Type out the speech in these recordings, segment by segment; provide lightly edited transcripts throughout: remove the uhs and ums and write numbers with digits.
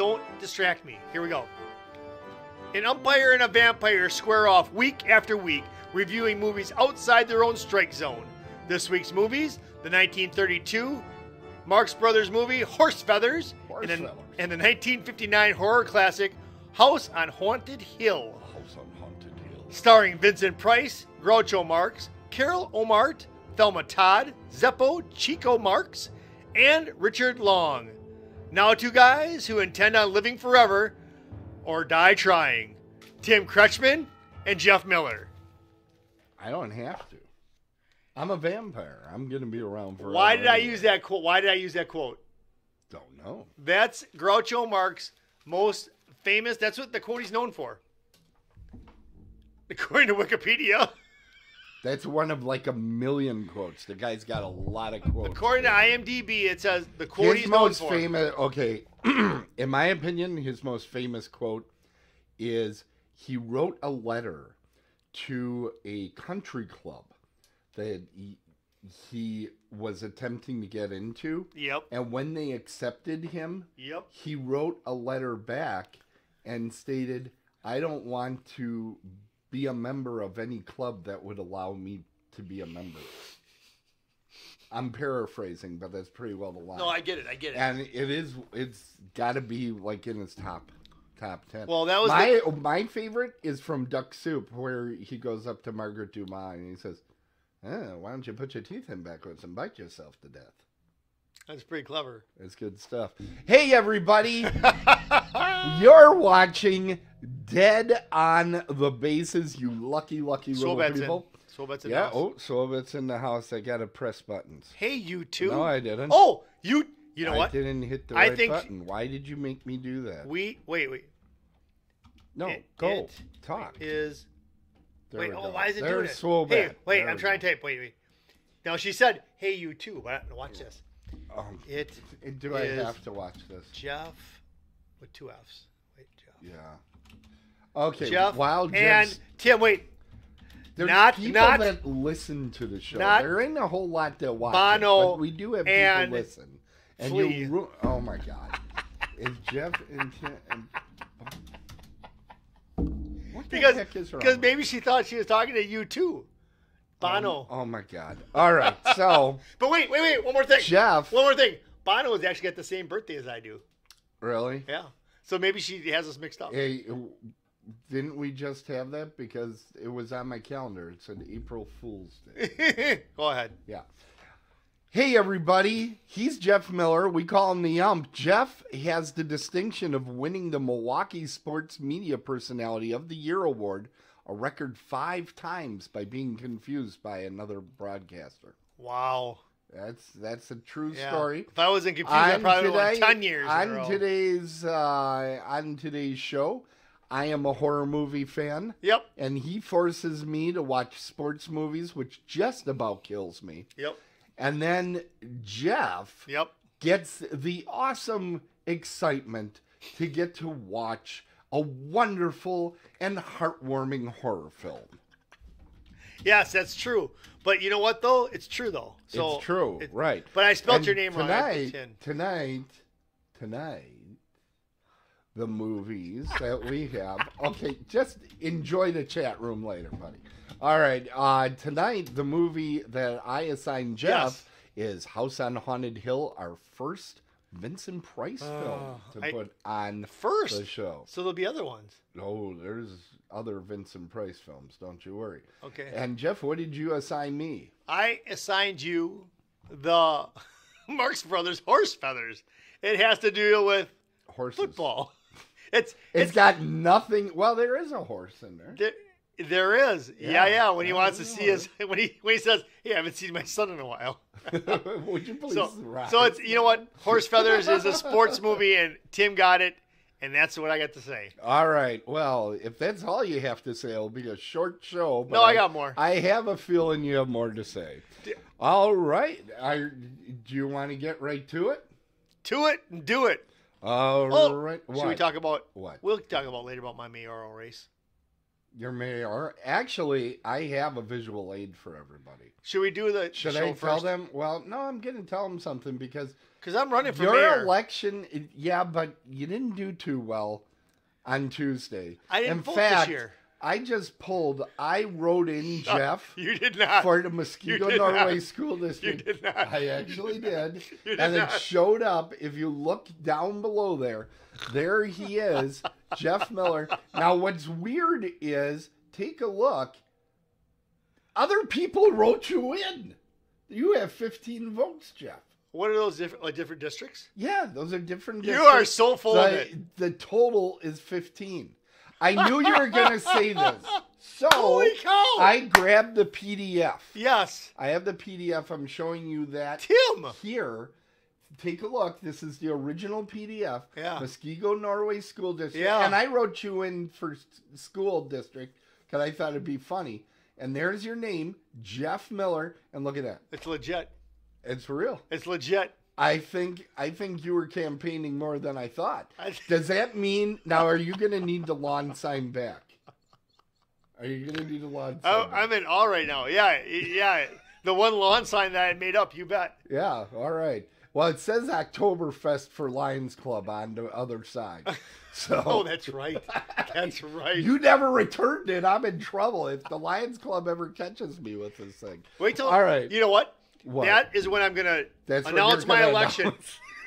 don't distract me. Here we go. An umpire and a vampire square off week after week, reviewing movies outside their own strike zone. This week's movies, the 1932 Marx Brothers movie Horse Feathers, and the 1959 horror classic House on Haunted Hill. Starring Vincent Price, Groucho Marx, Carol Omart, Thelma Todd, Zeppo Chico Marx, and Richard Long. Now two guys who intend on living forever or die trying. Tim Kretschmann and Jeff Miller. I don't have to. I'm a vampire. I'm going to be around forever. Why did I use that quote? Don't know. That's Groucho Marx' most famous. That's what the quote he's known for. According to Wikipedia. That's one of like a million quotes. The guy's got a lot of quotes. According to IMDb, it says the quote he's known for. Okay, in my opinion, his most famous quote is he wrote a letter to a country club that he was attempting to get into. Yep. And when they accepted him, yep, he wrote a letter back and stated, I don't want to be a member of any club that would allow me to be a member. I'm paraphrasing, but that's pretty well the line. No, I get it. And it's got to be like in his top 10. Well, that was my favorite is from Duck Soup, where he goes up to Margaret Dumas and he says, why don't you put your teeth in backwards and bite yourself to death? That's pretty clever. That's good stuff. Hey, everybody. You're watching Dead on the Bases, you lucky little people. Swobet's in the house. Oh, Swobet's in the house. I got to press buttons. Hey, you two. No, I didn't. Oh, you know what? I didn't hit the right button. Why did you make me do that? Wait. No, talk. Why is it doing it? Swobet. Hey, wait, I'm trying to type. Wait. Now, she said, hey, you two. Watch this. Do I have to watch this? Jeff with two F's. Wait, Jeff. Yeah. Okay. Jeff While and Tim. Wait. There's people that listen to the show. There ain't a whole lot that watch Bono, it, but we do have people listen. And Flea. Oh my God! Is Jeff and Tim? What the heck is wrong? Because maybe she thought she was talking to you too. Bono. Oh my God! All right, so. But wait! One more thing. Jeff. One more thing. Bono has actually got the same birthday as I do. Really? Yeah. So maybe she has us mixed up. Hey, didn't we just have that? Because it was on my calendar. It said April Fool's Day. Go ahead. Yeah. Hey, everybody. He's Jeff Miller. We call him the Ump. Jeff has the distinction of winning the Milwaukee Sports Media Personality of the Year Award a record 5 times by being confused by another broadcaster. Wow. That's a true story. If I wasn't confused, I probably would have 10 years on today's show, I am a horror movie fan. Yep. And he forces me to watch sports movies, which just about kills me. Yep. And then Jeff gets the awesome excitement to get to watch a wonderful and heartwarming horror film. Yes, that's true. But you know what, though? It's true, though. So it's true, right. But I spelled your name wrong. Tonight, the movies that we have. Okay, just enjoy the chat room later, buddy. All right, tonight, the movie that I assigned Jeff is House on Haunted Hill, our first Vincent Price film to put on the show. So there'll be other ones. Oh, there's other Vincent Price films, don't you worry. Okay. And Jeff, what did you assign me? I assigned you the Marx Brothers Horse Feathers. It has to do with horses. Football. It's got nothing. Well, there is a horse in there. There is. Yeah. When he wants to see his, when he says, "Hey, I haven't seen my son in a while." Would you please? So it's, you know what, Horse Feathers is a sports movie, and Tim got it, and that's what I got to say. All right. Well, if that's all you have to say, it'll be a short show. But no, I got more. I have a feeling you have more to say. All right. Do you want to get right to it? To it and do it. All right. Should we talk about what? We'll talk about later about my mayoral race. Your mayor. Actually, I have a visual aid for everybody. Should we do the Should show I tell first? them? Well, no, I'm going to tell them something because I'm running for your mayor. election, yeah, but you didn't do too well on Tuesday. I didn't In vote fact, this year. I wrote in Jeff You did not. for the Mosquito You did Norway not. School District. You did not. I actually did. You did And not. it showed up. If you look down below there he is, Jeff Miller. Now, what's weird is, take a look. Other people wrote you in. You have 15 votes, Jeff. What are those different districts? Yeah, those are different You districts. are so full of it. The total is 15. I knew you were going to say this. So Holy cow! I grabbed the PDF. Yes. I have the PDF. I'm showing you that Tim. here. Take a look. This is the original PDF. Yeah. Muskego Norway School District. Yeah. And I wrote you in for school district because I thought it'd be funny. And there's your name, Jeff Miller. And look at that. It's legit. It's real. It's legit. I think you were campaigning more than I thought. Does that mean now? Are you going to need the lawn sign back? Are you going to need a lawn sign? Back? I'm in all right now. Yeah. The one lawn sign that I made up. You bet. Yeah. All right. Well, it says Oktoberfest for Lions Club on the other side. So. Oh, that's right. That's right. You never returned it. I'm in trouble if the Lions Club ever catches me with this thing. Wait till. All right. You know what? What? That is when I'm gonna That's when announce you're my gonna election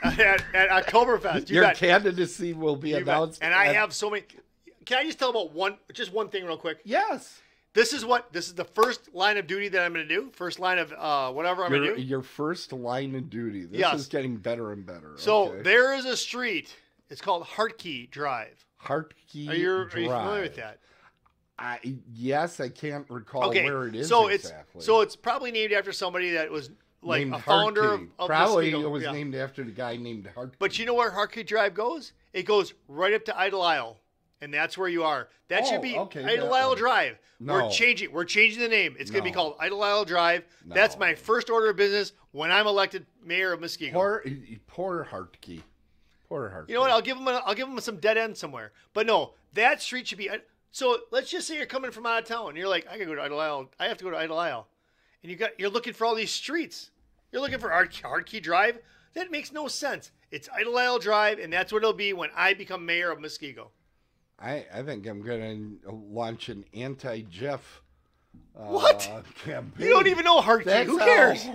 at Oktoberfest. You Your bet. candidacy will be You bet. announced. And I have so many. Can I just tell about one thing real quick? Yes. This is the first line of duty that I'm going to do. First line of whatever I'm going to do. Your first line of duty. This Yes. is getting better and better. So Okay. there is a street. It's called Hartkey Drive. Hartkey Are you Drive. familiar with that? Yes, I can't recall where it is so exactly. it's probably named after somebody that was like named a founder of Hartkey. Probably Mosquito. it was Yeah. named after the guy named Hartkey. But you know where Hartkey Drive goes? It goes right up to Idle Isle. And that's where you are. That should be okay, Idle that Isle one. We're No. changing the name. It's going to be No. called Idle Isle Drive. No. That's my first order of business when I'm elected mayor of Muskego. Poor Hartkey. Poor Hartkey. You know what? I'll give him some dead end somewhere. But no, that street should be. So let's just say you're coming from out of town. And you're like, I gotta go to Idle Isle. I have to go to Idle Isle, and you're looking for all these streets. You're looking for Hartkey Drive. That makes no sense. It's Idle Isle Drive, and that's what it'll be when I become mayor of Muskego. I think I'm going to launch an anti-Jeff What? campaign. You don't even know Hartkey. That's Who cares?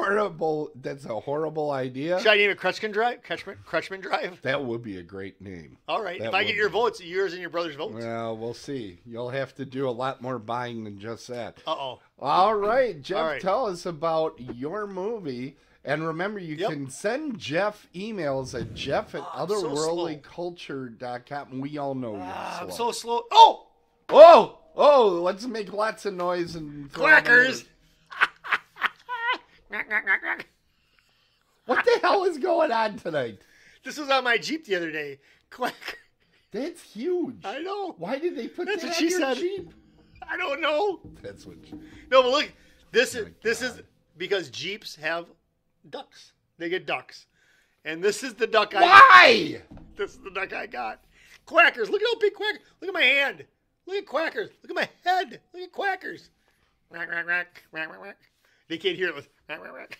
That's a horrible idea. Should I name it Crutchman Drive? Crutchman Drive? That would be a great name. All right. That If I get would your be. votes, yours and your brother's votes. Well, we'll see. You'll have to do a lot more buying than just that. Uh-oh. All right, Jeff, All right. tell us about your movie. And remember, you Yep. can send Jeff emails at jeff at I'm so otherworldlyculture.com. We all know you're I'm slow. so slow. Oh! Oh, let's make lots of noise and throw them in Quackers! there. What the hell is going on tonight? This was on my Jeep the other day. Quack. That's huge. I know. Why did they put That's that what on she your said. Jeep? I don't know. That's what she... No, but look, this My is God. because Jeeps have ducks. They get ducks. And this is the duck Why? This is the duck I got. Quackers. Look at how big Quackers. Look at my hand. Look at Quackers. Look at my head. Look at Quackers. Rack, rack, rack, rack, rack, rack. They can't hear it with rack, rack, rack.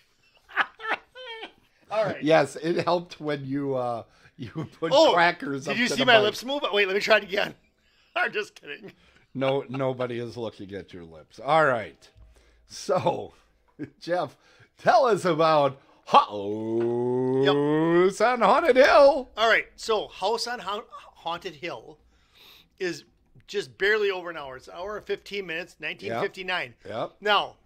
All right. Yes, it helped when you put crackers up Did you to see the my mic. lips move? Wait, let me try it again. I'm just kidding. No, nobody is looking at your lips. All right. So, Jeff, tell us about House on Haunted Hill. All right. So, House on Haunted Hill is just barely over an hour. It's an hour and 15 minutes, 1959. Yep. Now,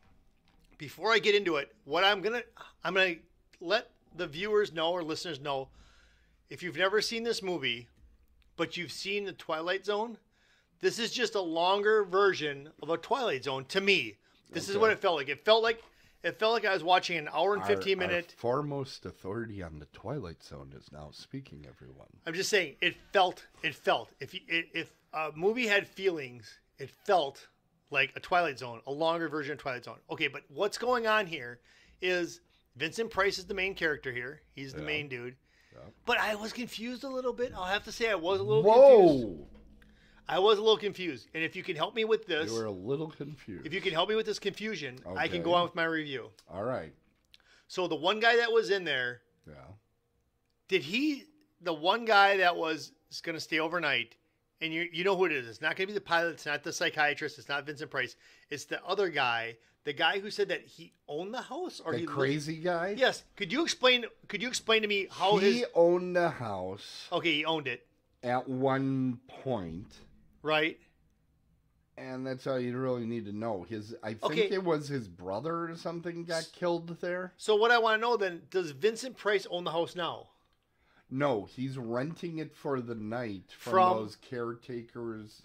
before I get into it, what I'm gonna let the viewers know or listeners know, if you've never seen this movie, but you've seen the Twilight Zone, this is just a longer version of a Twilight Zone to me. This is what it felt like. It felt like I was watching an hour and 15 minute. Our foremost authority on the Twilight Zone is now speaking, everyone. I'm just saying, it felt. If a movie had feelings, it felt like a Twilight Zone, a longer version of Twilight Zone. Okay, but what's going on here is Vincent Price is the main character here. He's the main dude. Yeah. But I was confused a little bit. I'll have to say I was a little confused. I was a little confused. And if you can help me with this. You were a little confused. If you can help me with this confusion, I can Okay. go on with my review. All right. So the one guy that was in there, Yeah. the one guy that was going to stay overnight, and you know who it is. It's not going to be the pilot. It's not the psychiatrist. It's not Vincent Price. It's the other guy, the guy who said that he owned the house, or The crazy guy? Yes. Could you explain to me how he owned the house Okay, he owned it. at one point, Right? and that's all you really need to know. I think Okay. it was his brother or something got killed there. So what I want to know then, does Vincent Price own the house now? No, he's renting it for the night From- those caretakers.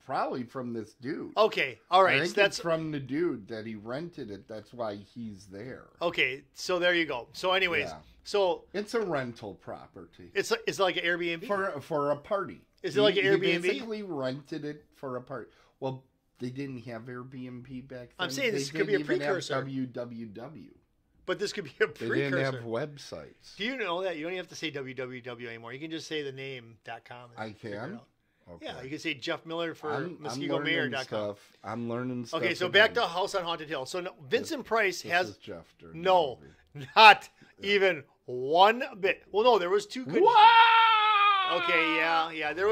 Probably from this dude. Okay. All right. I think So that's it's from the dude that he rented it. That's why he's there. okay. So there you go. So anyways, Yeah. so It's a rental property it's like an Airbnb. for a party. Is it like an Airbnb? He basically rented it for a party. Well, they didn't have Airbnb back then. I'm saying this They could be a didn't even precursor. have www. But this could be a They precursor. didn't have websites. Do you know that you don't even have to say www anymore? You can just say the name.com. and I figure it can? out. Okay. Yeah, you can say Jeff Miller for I'm learning MosquitoMayor.com. stuff. I'm learning stuff. Okay, so back to House on Haunted Hill. So no, Vincent Price This has is Jeff during the no, movie. not even one bit. Well, no, there was two good. Wow! Okay, yeah. There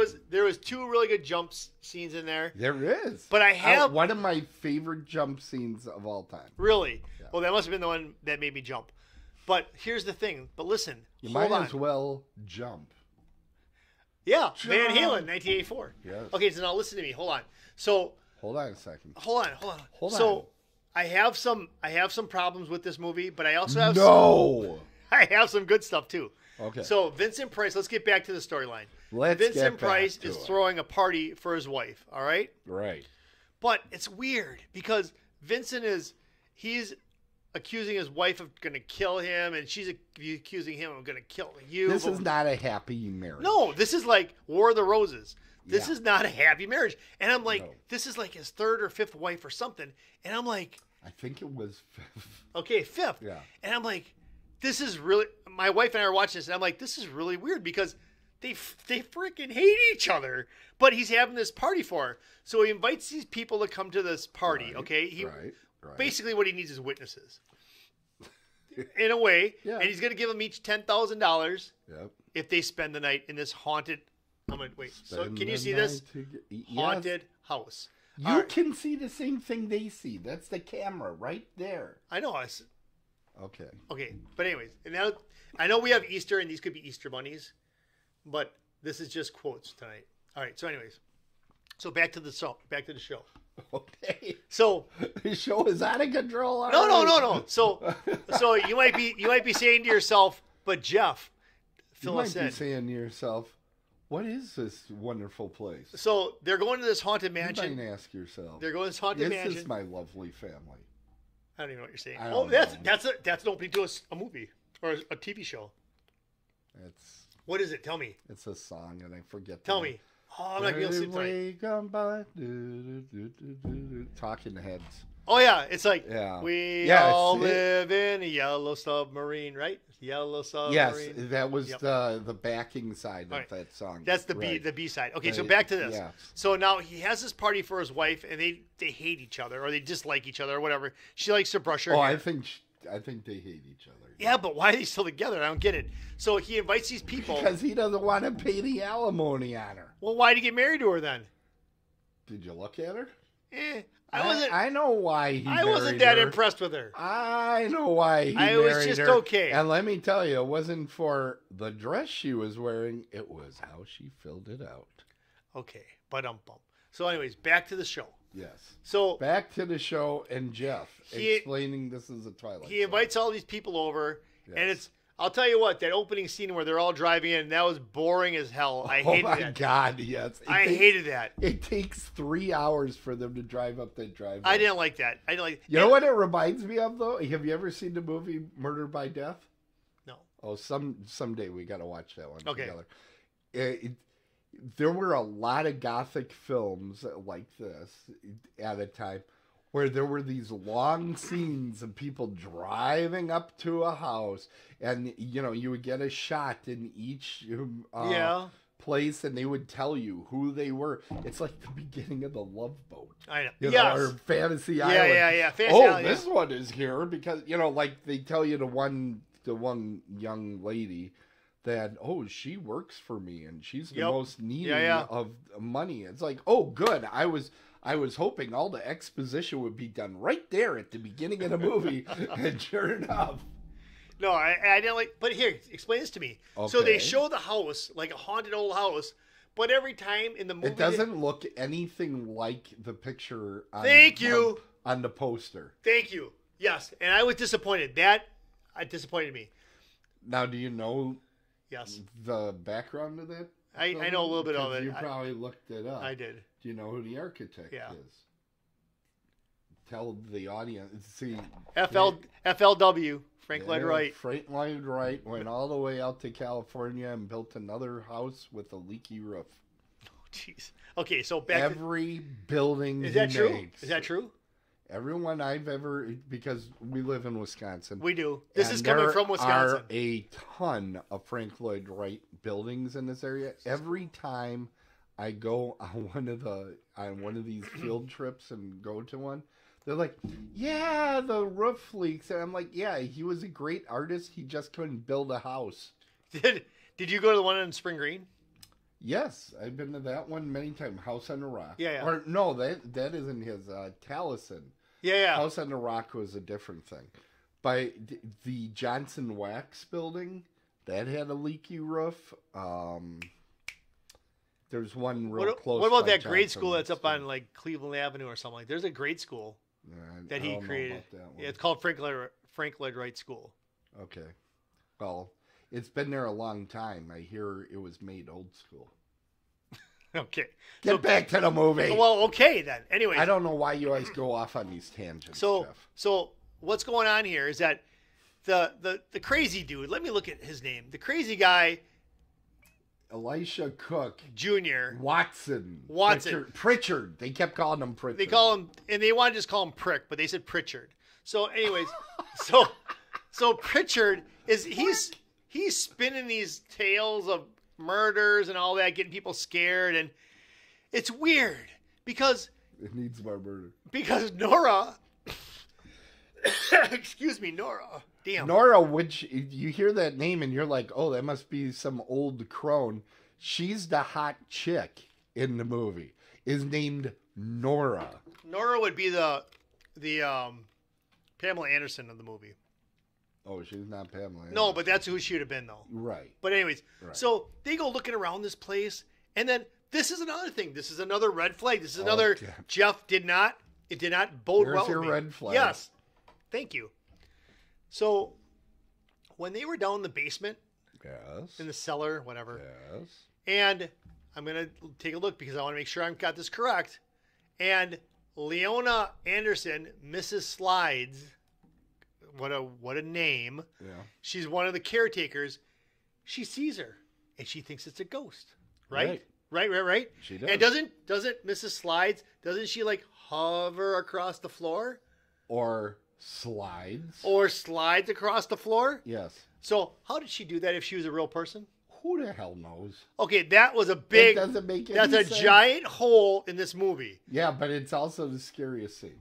was two really good scenes in there. There is. But I have one of my favorite jump scenes of all time. really. Yeah. Well, that must have been the one that made me jump. But here's the thing. But listen, You hold might on. as well jump. Yeah, Jump. Van Halen, 1984. Yes. Okay, so now listen to me. Hold on. So Hold on a second. hold on. Hold so on. I have some problems with this movie, but I also have I have some good stuff too. Okay. So Vincent Price, let's get back to the storyline. Let's Vincent get back Price to is it. throwing a party for his wife, all right? Right. But it's weird because Vincent he's accusing his wife of going to kill him, and she's accusing him of going to kill you. This is not a happy marriage. No, this is like War of the Roses. This Yeah. is not a happy marriage. And I'm like, No. this is like his third or fifth wife or something. And I'm like, I think it was fifth. okay, fifth. Yeah. And I'm like, this is really, my wife and I are watching this, and I'm like, this is really weird because they freaking hate each other. But he's having this party for her. So he invites these people to come to this party, Right, okay? right. Basically what he needs is witnesses. In a way. Yeah. And he's going to give them each $10,000 Yep. if they spend the night in this haunted, wait, so Spend can you the see this? night yes. Haunted house. You All right. can see the same thing they see. That's the camera right there. I know. Okay. Okay, but anyways, and now I know we have Easter, and these could be Easter bunnies, but this is just quotes tonight. All right. So, anyways, so back to the show. Okay. So The show is out of control. no. So you might be saying to yourself, but Jeff, You fill might us be in. saying to yourself, what is this wonderful place? So they're going to this haunted You mansion. might ask yourself, They're going to this haunted is mansion. this my lovely family? I don't even know what you're saying. I Oh, don't that's know. that's an opening to a movie or a TV show. What is it? Tell me. It's a song, and I forget. Tell me. Oh, I'm not gonna sleep tonight. We come by, Talking Heads. Oh yeah, it's like Yeah. we Yes, all it- live in a yellow submarine, right? Yellow submarine. Yes, that was Yep. the backing side of All right. that song. That's the Right. B side. Okay, so The- back to this. yeah. So now he has this party for his wife, and they hate each other or they dislike each other or whatever. She likes to brush her Oh, hair. I think they hate each other. Yeah, but why are they still together? I don't get it. So he invites these people. Because he doesn't want to pay the alimony on her. Well, why did he get married to her then? Did you look at her? I wasn't. I know why he. I wasn't married that her. impressed with her. I know why he I was married just her. okay. And let me tell you, it wasn't for the dress she was wearing. It was how she filled it out. Okay, but So, anyways, back to the show. Yes. So Back to the show and Jeff He- explaining this is a Twilight. he Zone. invites all these people over, and Yes. it's. I'll tell you what, that opening scene where they're all driving in, that was boring as hell. I Oh hated my that. God! Yes. I hated that. It takes 3 hours for them to drive up that driveway. I didn't like that. I didn't like. You know what it reminds me of though? Have you ever seen the movie Murder by Death? No. Oh, someday we got to watch that one Okay. together. There were a lot of Gothic films like this at a time where there were these long scenes of people driving up to a house, and you know you would get a shot in each Yeah. place and they would tell you who they were. It's like the beginning of the Love Boat. I know. You Yes. know, or Fantasy Yeah, Island. yeah. Fantasy Island, this one is here because, you know, like they tell you the one young lady that, she works for me and she's the most needy of money. It's like, good. I was hoping all the exposition would be done right there at the beginning of the movie, and sure enough. No, I didn't like. But here, explain this to me. Okay. So they show the house like a haunted old house, but every time in the movie, it doesn't look anything like the picture. On the poster. Thank you. Yes, and I was disappointed. That disappointed me. Now, do you know? Yes. The background of that? I know a little bit of it. You probably looked it up. I did. Do you know who the architect is? Tell the audience. See, FLW, Frank Lloyd Wright. Frank Lloyd Wright went all the way out to California and built another house with a leaky roof. Oh, jeez. Okay, so every building. Is that true? Is that true? Everyone I've ever, because we live in Wisconsin. We do. This is coming from Wisconsin. There are a ton of Frank Lloyd Wright buildings in this area. Every time I go on one of these field trips and go to one, they're like, yeah, the roof leaks. And I'm like, yeah, he was a great artist. He just couldn't build a house. Did you go to the one in Spring Green? Yes, I've been to that one many times. House on the Rock. Yeah. Or no, that isn't his. Taliesin. Yeah. House on the Rock was a different thing. By the Johnson Wax building, that had a leaky roof. There's one real close. What about that Johnson grade school that's Wax up on like Cleveland Avenue or something like? There's a grade school that he created. Yeah, it's called Frank Lloyd Wright School. Okay, well, it's been there a long time. I hear it was made old school. Okay. Get back to the movie. Well, okay then. Anyway, I don't know why you always go off on these tangents. So what's going on here is that the crazy dude. Let me look at his name. The crazy guy, Elisha Cook Jr. Watson. Pritchard. They kept calling him Pritchard. They call him, and they wanted to just call him Prick, but they said Pritchard. So, anyways, so Pritchard he's spinning these tales of murders and all that, getting people scared, and it's weird because it needs more murder. Because Nora, excuse me, Nora. Damn. Nora, which you hear that name and you're like, oh, that must be some old crone. She's the hot chick in the movie. Is named Nora. Nora would be the Pamela Anderson of the movie. Oh, she's not Pamela Anderson. No, but that's who she would have been, though. Right. But anyways, so they go looking around this place, and then this is another thing. This is another red flag. This is another Jeff did not bode well. Here's your red flag. Yes. Thank you. So when they were down in the basement, in the cellar, whatever, and I'm going to take a look because I want to make sure I've got this correct, and Leona Anderson, Mrs. Slides, what a name. Yeah. She's one of the caretakers. She sees her, and she thinks it's a ghost, right? Right. She does. And doesn't Mrs. Slides, doesn't she like hover across the floor? Or slides across the floor? Yes. So how did she do that if she was a real person? Who the hell knows? Okay, that was a big... It doesn't make any sense. That's a giant hole in this movie. Yeah, but it's also the scariest scene.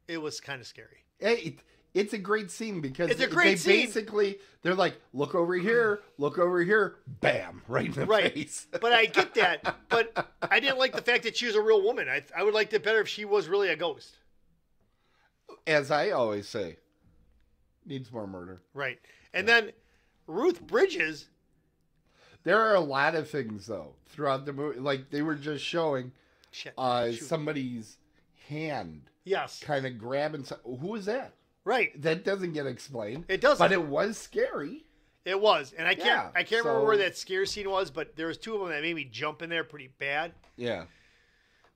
It was kind of scary. It's a great scene because it's a great scene. Basically, they're like, look over here, bam, right in the face. But I get that, but I didn't like the fact that she was a real woman. I would like it better if she was really a ghost. As I always say, needs more murder. Right. And then Ruth Bridges. There are a lot of things, though, throughout the movie. Like, they were just showing somebody's hand. Yes. Kind of grabbing. Who is that? Right. That doesn't get explained. It doesn't. But it was scary. It was. And I can't remember where that scare scene was, but there was two of them that made me jump in there pretty bad. Yeah.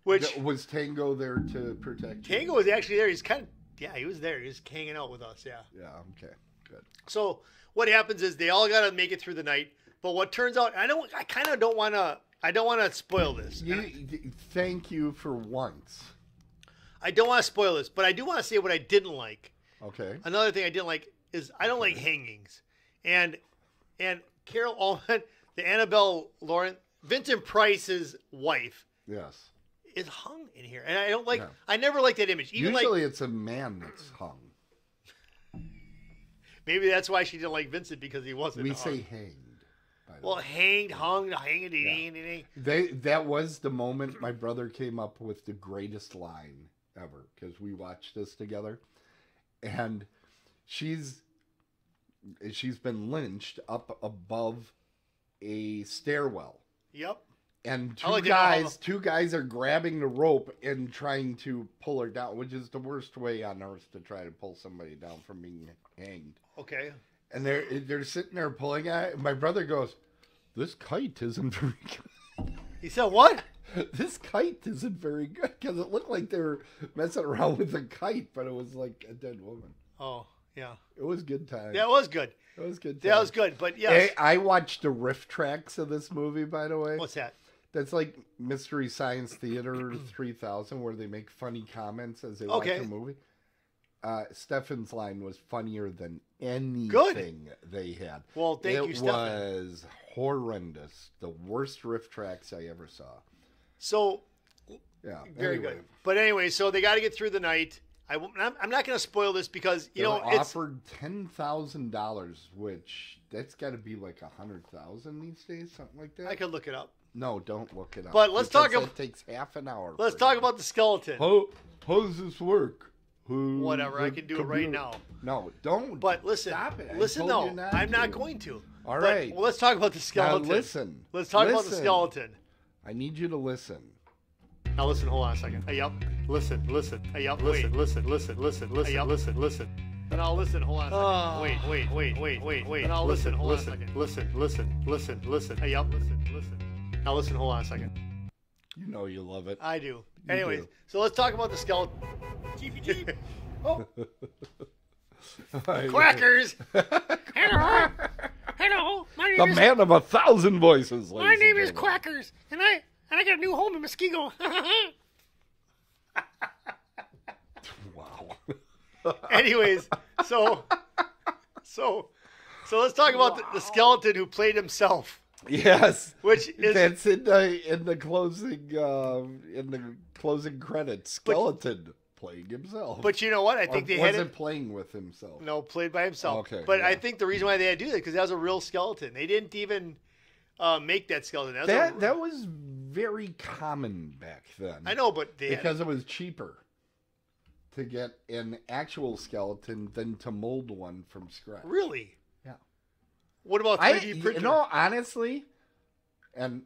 Which was Tango there to protect you? Tango was actually there. He's kind of, he was there. He was hanging out with us. Yeah. Yeah. Okay. Good. So what happens is they all got to make it through the night. But what turns out, I don't want to spoil this. Thank you for once. I don't want to spoil this, but I do want to say what I didn't like. Okay. Another thing I didn't like is I don't like hangings. And Carol Allman, the Annabelle Lawrence, Vincent Price's wife, Yes. is hung in here, and I don't like. Yeah. I never liked that image. Even Usually, it's a man that's hung. Maybe that's why she didn't like Vincent, because he wasn't. We hung. say hanged. By the Well, way. hanged, hung, hanged. That was the moment my brother came up with the greatest line ever, because we watched this together, and she's been lynched up above a stairwell, Yep. and I like to know how two guys are grabbing the rope and trying to pull her down, which is the worst way on earth to try to pull somebody down from being hanged. Okay. And they're sitting there pulling at it. And my brother goes, "This kite isn't very good." He said what? This kite isn't very good, because it looked like they were messing around with a kite, but it was like a dead woman. Oh, yeah. It was good time. That was good. It was good. That was good. But yes. Hey, I watched the riff tracks of this movie, by the way. What's that? That's like Mystery Science Theater 3000, where they make funny comments as they watch a movie. Stefan's line was funnier than anything they had. Well, thank you, Stefan. It was horrendous. The worst riff tracks I ever saw. So, Yeah, very anyway. good. But anyway, so they got to get through the night. I'm not going to spoil this because They it's offered $10,000, which that's got to be like $100,000 these days, something like that. I could look it up. No, don't look it up. But let's talk about. about. It takes half an hour. Let's talk about the skeleton. How does this work? Whatever, I can do it right now. No, don't. But listen, stop it. listen, no, I'm not going to. All But, right. well, let's talk about the skeleton. Now listen. Let's talk about the skeleton. I need you to listen. Now listen, hold on a second. Hey, yup. Listen. Hey, yup. Listen. Listen. Now listen, hold on a second. Wait. Now listen, hold on a second. Listen. Hey, yup. Listen. Now listen, hold on a second. You know you love it. I do. You Anyways, do. so let's talk about the skeleton. TPT. Oh. Quackers. Hello. My name The is man of 1,000 voices. My name is Quackers, and I got a new home in Muskego. Wow. Anyways, so let's talk about the skeleton who played himself. Yes, Which is that's in the closing credits. Skeleton playing himself. But you know what? I think they had wasn't playing with himself. No, played by himself. Okay, but yeah. I think the reason why they had to do that because that was a real skeleton. They didn't even make that skeleton. That was very common back then. I know, but because it was cheaper to get an actual skeleton than to mold one from scratch. Really? Yeah. What about 3D printer? You know, honestly, and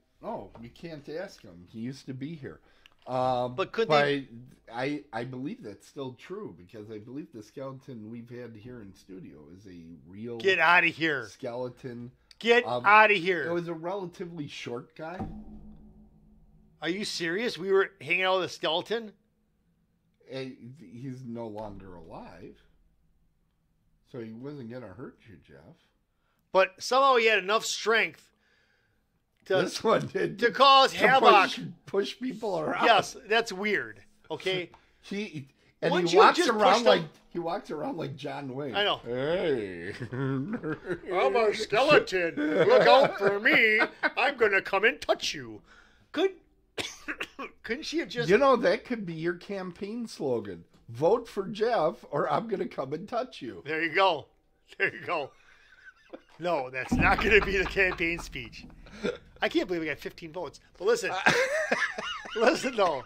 you can't ask him. He used to be here. But could they? I believe that's still true because I believe the skeleton we've had here in studio is a real. Get out of here! Skeleton. Get out of here! It was a relatively short guy. Are you serious? We were hanging out with a skeleton. He's no longer alive, so he wasn't gonna hurt you, Jeff. But somehow he had enough strength this one did to cause havoc. Push people around. Yes, that's weird. Okay. He Once walks you just around pushed like him- he walks around like John Wayne. I know. Hey, I'm a skeleton. Look out for me. I'm gonna come and touch you. Couldn't she have just? You know, that could be your campaign slogan. Vote for Jeff, or I'm gonna come and touch you. There you go. No, that's not going to be the campaign speech. I can't believe we got 15 votes. But listen, though.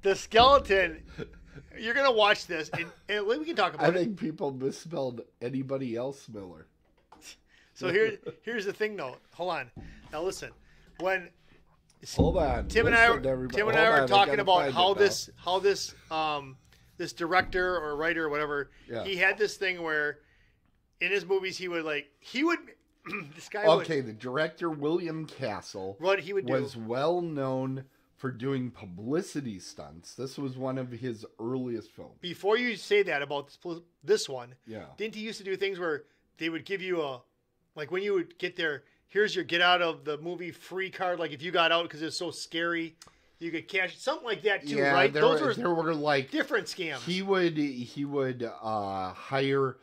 The skeleton, you're going to watch this, and we can talk about I it. think people misspelled anybody else Miller. So here's the thing, though. Hold on. Now listen. When Hold on. Tim and I were talking gotta about find how it this director or writer or whatever, Yeah. he had this thing where in his movies he would this guy Okay, the director William Castle what he would do was well known for doing publicity stunts. This was one of his earliest films. before you say that about this one, Yeah. didn't he used to do things where they would give you when you would get there, here's your get out of the movie free card, like if you got out because it's so scary, you could cash something like that too, Yeah, right? there were like different scams. he would hire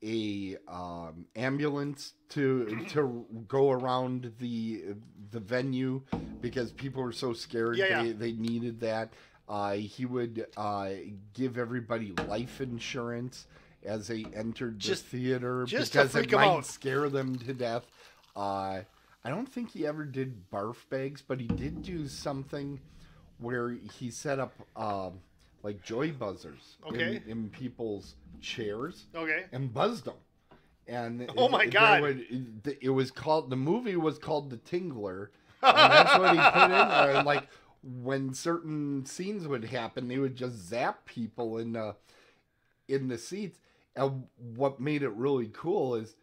a ambulance to go around the venue because people were so scared. They needed that. He would give everybody life insurance as they entered the theater because it might scare them to death. I don't think he ever did barf bags, but he did do something where he set up like joy buzzers in people's chairs and buzzed them. And oh my God! It was called, the movie was called The Tingler, and that's what he put in there. And like when certain scenes would happen, they would just zap people in the seats. And what made it really cool is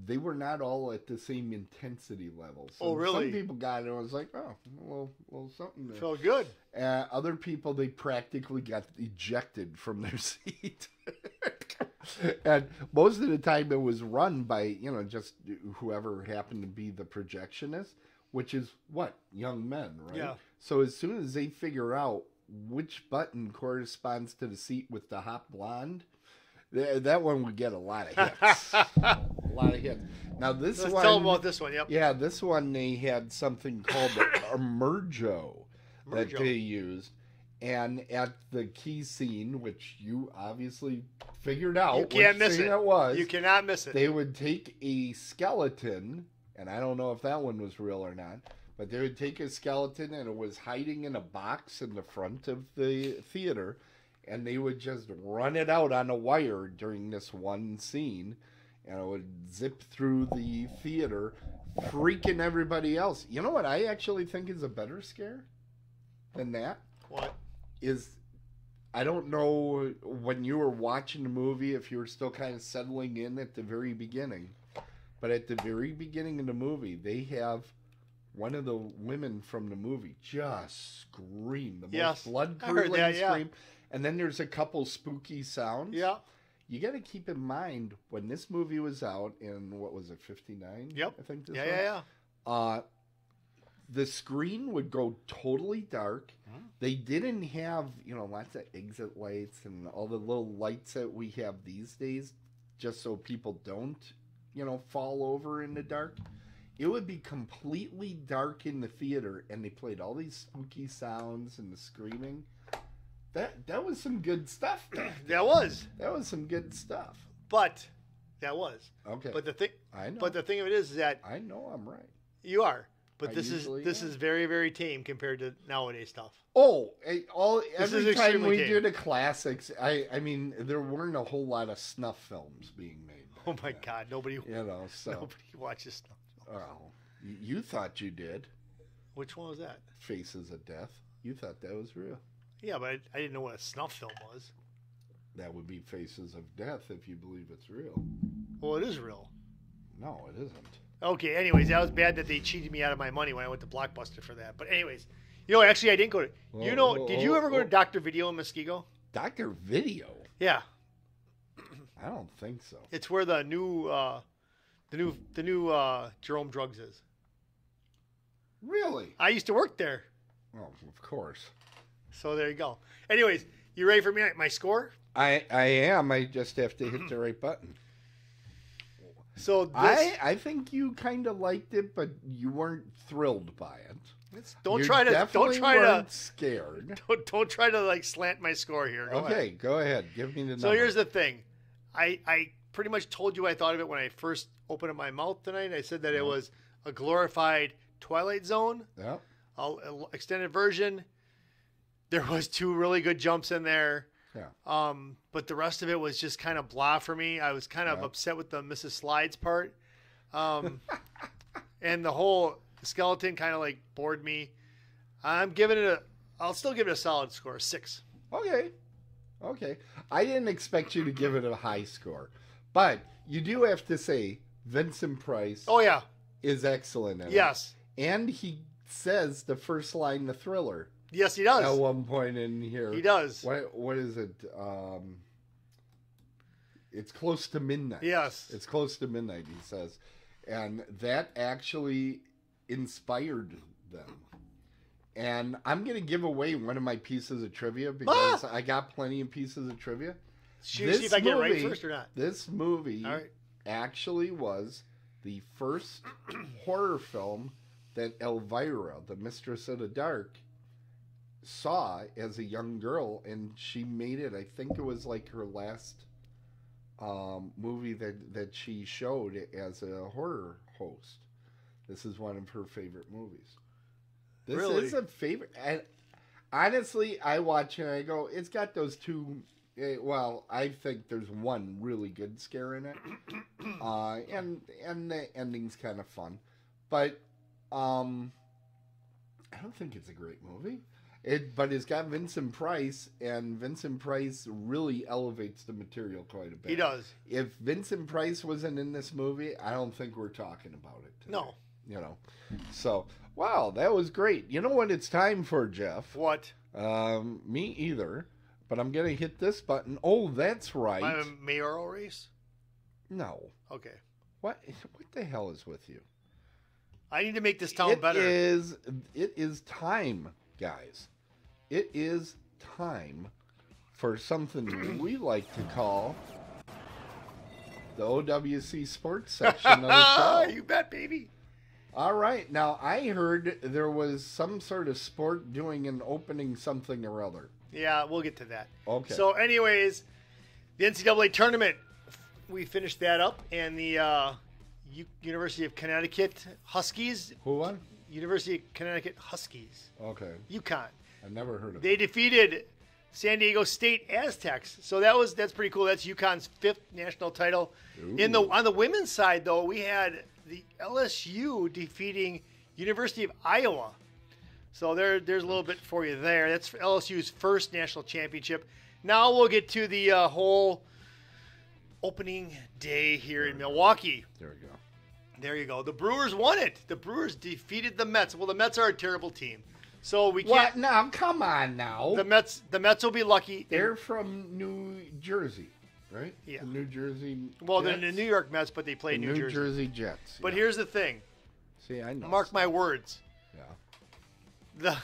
they were not all at the same intensity level. So really? Some people got it and was like, oh, well, something there. Felt good. Other people, they practically got ejected from their seat. And most of the time it was run by, just whoever happened to be the projectionist, which is what? Young men, right? Yeah. So as soon as they figure out which button corresponds to the seat with the hot blonde, that one would get a lot of hits. A lot of hits. Now this one... Let's tell them about this one, yep. Yeah, this one they had something called a Merjo that they used. And at the key scene, which you obviously figured out you can't which miss scene it. it was. You cannot miss it. They would take a skeleton, and I don't know if that one was real or not, but they would take a skeleton and it was hiding in a box in the front of the theater, and they would just run it out on a wire during this one scene, and it would zip through the theater, freaking everybody else. You know what I actually think is a better scare than that? What? I don't know when you were watching the movie if you were still kind of settling in at the very beginning, but at the very beginning of the movie, they have one of the women from the movie just scream, the most blood-curdling scream, and then there's a couple spooky sounds. Yeah. You got to keep in mind, when this movie was out in, what was it, 59? Yep. I think this Yeah. The screen would go totally dark. They didn't have, lots of exit lights and all the little lights that we have these days, just so people don't, fall over in the dark. It would be completely dark in the theater, and they played all these spooky sounds and the screaming. That was some good stuff. That was some good stuff. But that was okay. But the thing, I know. But the thing of it is that I know I'm right. You are. But this is very, very tame compared to nowadays stuff. Oh, every time we do the classics, I mean, there weren't a whole lot of snuff films being made. Oh my God, nobody watches snuff films. Oh, you thought you did. Which one was that? Faces of Death. You thought that was real. Yeah, but I didn't know what a snuff film was. That would be Faces of Death if you believe it's real. Well, it is real. No, it isn't. Okay, anyways, that was bad that they cheated me out of my money when I went to Blockbuster for that. But anyways, actually I didn't go to... did you ever go to Dr. Video in Muskego? Dr. Video? Yeah. I don't think so. It's where the new Jerome Drugs is. Really? I used to work there. Oh, of course. So there you go. Anyways, you ready for my score? I am. I just have to hit the right button. So I think you kind of liked it, but you weren't thrilled by it. Don't try to scared. Don't try to like slant my score here. Go ahead. Give me the number. So here's the thing. I pretty much told you what I thought of it when I first opened up my mouth tonight. I said that it was a glorified Twilight Zone. Yeah. Extended version. There was 2 really good jumps in there. Yeah. But the rest of it was just kind of blah for me. I was kind of upset with the Mrs. Slides part. And the whole skeleton kind of like bored me. I'll still give it a solid score, 6. Okay. I didn't expect you to give it a high score. But you do have to say Vincent Price is excellent in it. And he says the first line in the Thriller. Yes, he does. At one point in here. He does. What is it? It's close to midnight. Yes. It's close to midnight, he says. And that actually inspired them. And I'm going to give away one of my pieces of trivia because I got plenty of pieces of trivia. Should we see if I get it right first or not? This movie All right. actually was the first horror film that Elvira, the Mistress of the Dark, saw as a young girl, and she made it. I think it was like her last movie that she showed as a horror host. This is one of her favorite movies. This Really? is a favorite. And honestly, I watch it and I go, it's got those two. Well, I think there's one really good scare in it, and the ending's kind of fun, but I don't think it's a great movie. But it's got Vincent Price, and Vincent Price really elevates the material quite a bit. He does. If Vincent Price wasn't in this movie, I don't think we're talking about it today. No. You know. So, wow, that was great. You know what it's time for, Jeff? What? Me either. But I'm going to hit this button. Oh, that's right. My mayoral race? No. Okay. What the hell is with you? I need to make this town better. It is time, guys. It is time for something we like to call the OWC Sports section of the show. You bet, baby. All right. Now, I heard there was some sort of sport doing an opening something or other. Yeah, we'll get to that. Okay. So, anyways, the NCAA tournament, we finished that up, and the University of Connecticut Huskies. Who won? University of Connecticut Huskies. Okay. UConn. I've never heard of They it. defeated San Diego State Aztecs. So that's pretty cool. That's UConn's 5th national title. Ooh. On the women's side, though, we had the LSU defeating University of Iowa. So there's a little bit for you there. That's LSU's first national championship. Now we'll get to the whole opening day here in Milwaukee. There we go. There you go. The Brewers won it. The Brewers defeated the Mets. Well, the Mets are a terrible team. So we What? can't. Now, come on now. The Mets will be lucky. They're from New Jersey, right? Yeah. The New Jersey Well, Jets? they're the New York Mets, but they play The New Jersey. Jets. But yeah. here's the thing. See, I know. Mark my words. Yeah.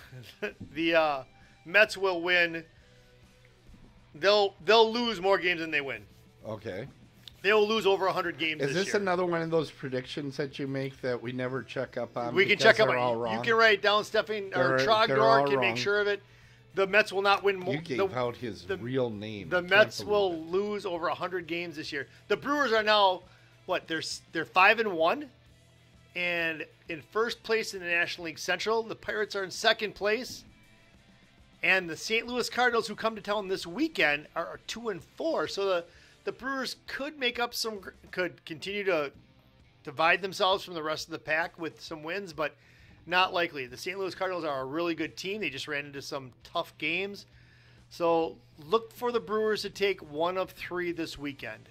The Mets will win. They'll lose more games than they win. Okay. They will lose over 100 games Is this year. another one of those predictions that you make that we never check up on? We can because check up they're all on wrong? You can write down Stephen or They're all Trogdor can wrong. make sure of it. The Mets will not win more. You gave out his real name. The I can't Mets believe will it. lose over 100 games this year. The Brewers are now what? They're 5-1, and in first place in the National League Central. The Pirates are in second place, and the St. Louis Cardinals, who come to town this weekend, are 2-4. So the Brewers could could continue to divide themselves from the rest of the pack with some wins, but not likely. The St. Louis Cardinals are a really good team. They just ran into some tough games. So look for the Brewers to take 1 of 3 this weekend.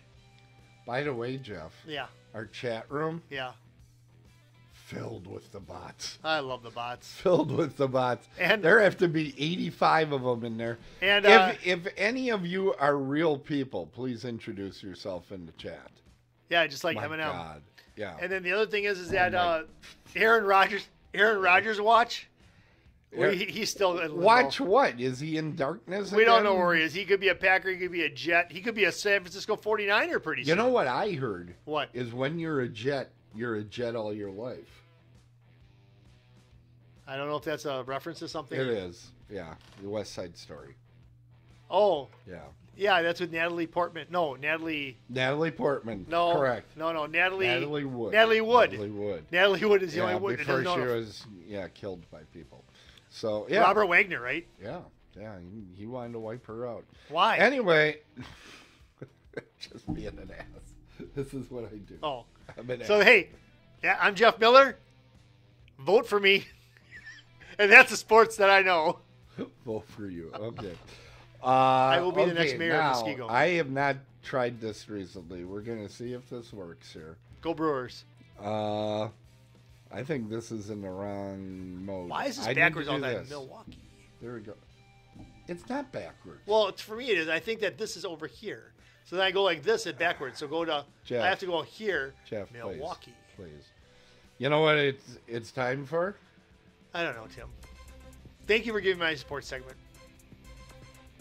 By the way, Jeff, Yeah, our chat room yeah. filled with the bots. I love the bots. Filled with the bots. And there have to be 85 of them in there. And if any of you are real people, please introduce yourself in the chat. yeah, just like My Eminem. God. Yeah. And then the other thing is that Aaron Rodgers watch. He's still in limbo. Watch what? Is he in darkness? We don't again? know where he is. He could be a Packer. He could be a Jet. He could be a San Francisco 49er pretty soon. You know what I heard? What? Is when you're a Jet all your life. I don't know if that's a reference to something. It is. Yeah. The West Side Story. Oh, Yeah. yeah, that's with Natalie Portman. No, Natalie Portman. No, Correct. No, Natalie Wood. Natalie Wood. Natalie Wood. Natalie Wood is the Yeah, only Wood. before that she doesn't know. was killed by people. So yeah. Robert Wagner, right? Yeah. He wanted to wipe her out. Why? Anyway, just being an ass. This is what I do. Oh, I'm an so ass. hey, yeah, I'm Jeff Miller. Vote for me, and that's the sports that I know. Vote for you. Okay. I will be the next okay, mayor now, of Muskego. I have not tried this recently. We're gonna see if this works here. Go Brewers. I think this is in the wrong mode. Why is this I need backwards to all do that? this. Milwaukee. There we go. It's not backwards. Well, for me it is. I think that this is over here. So then I go like this and backwards. So go to. Jeff. I have to go here. Jeff, Milwaukee. please. You know what it's time for? I don't know, Tim. Thank you for giving my sports segment.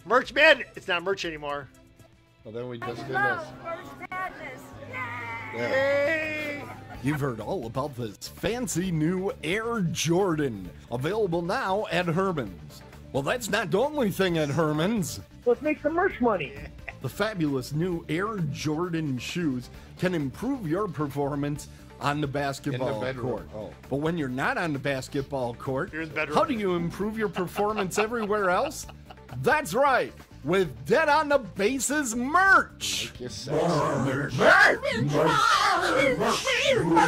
Merch man, it's not merch anymore. Well, then we just did Love this. March Madness. Yay! Hey! You've heard all about this fancy new Air Jordan, available now at Herman's. Well, that's not the only thing at Herman's. Let's make some merch money. The fabulous new Air Jordan shoes can improve your performance on the basketball bedroom. court. Oh. But when you're not on the basketball court, You're in the bedroom. how do you improve your performance everywhere else? That's right, with Dead on the Bases merch. Yes,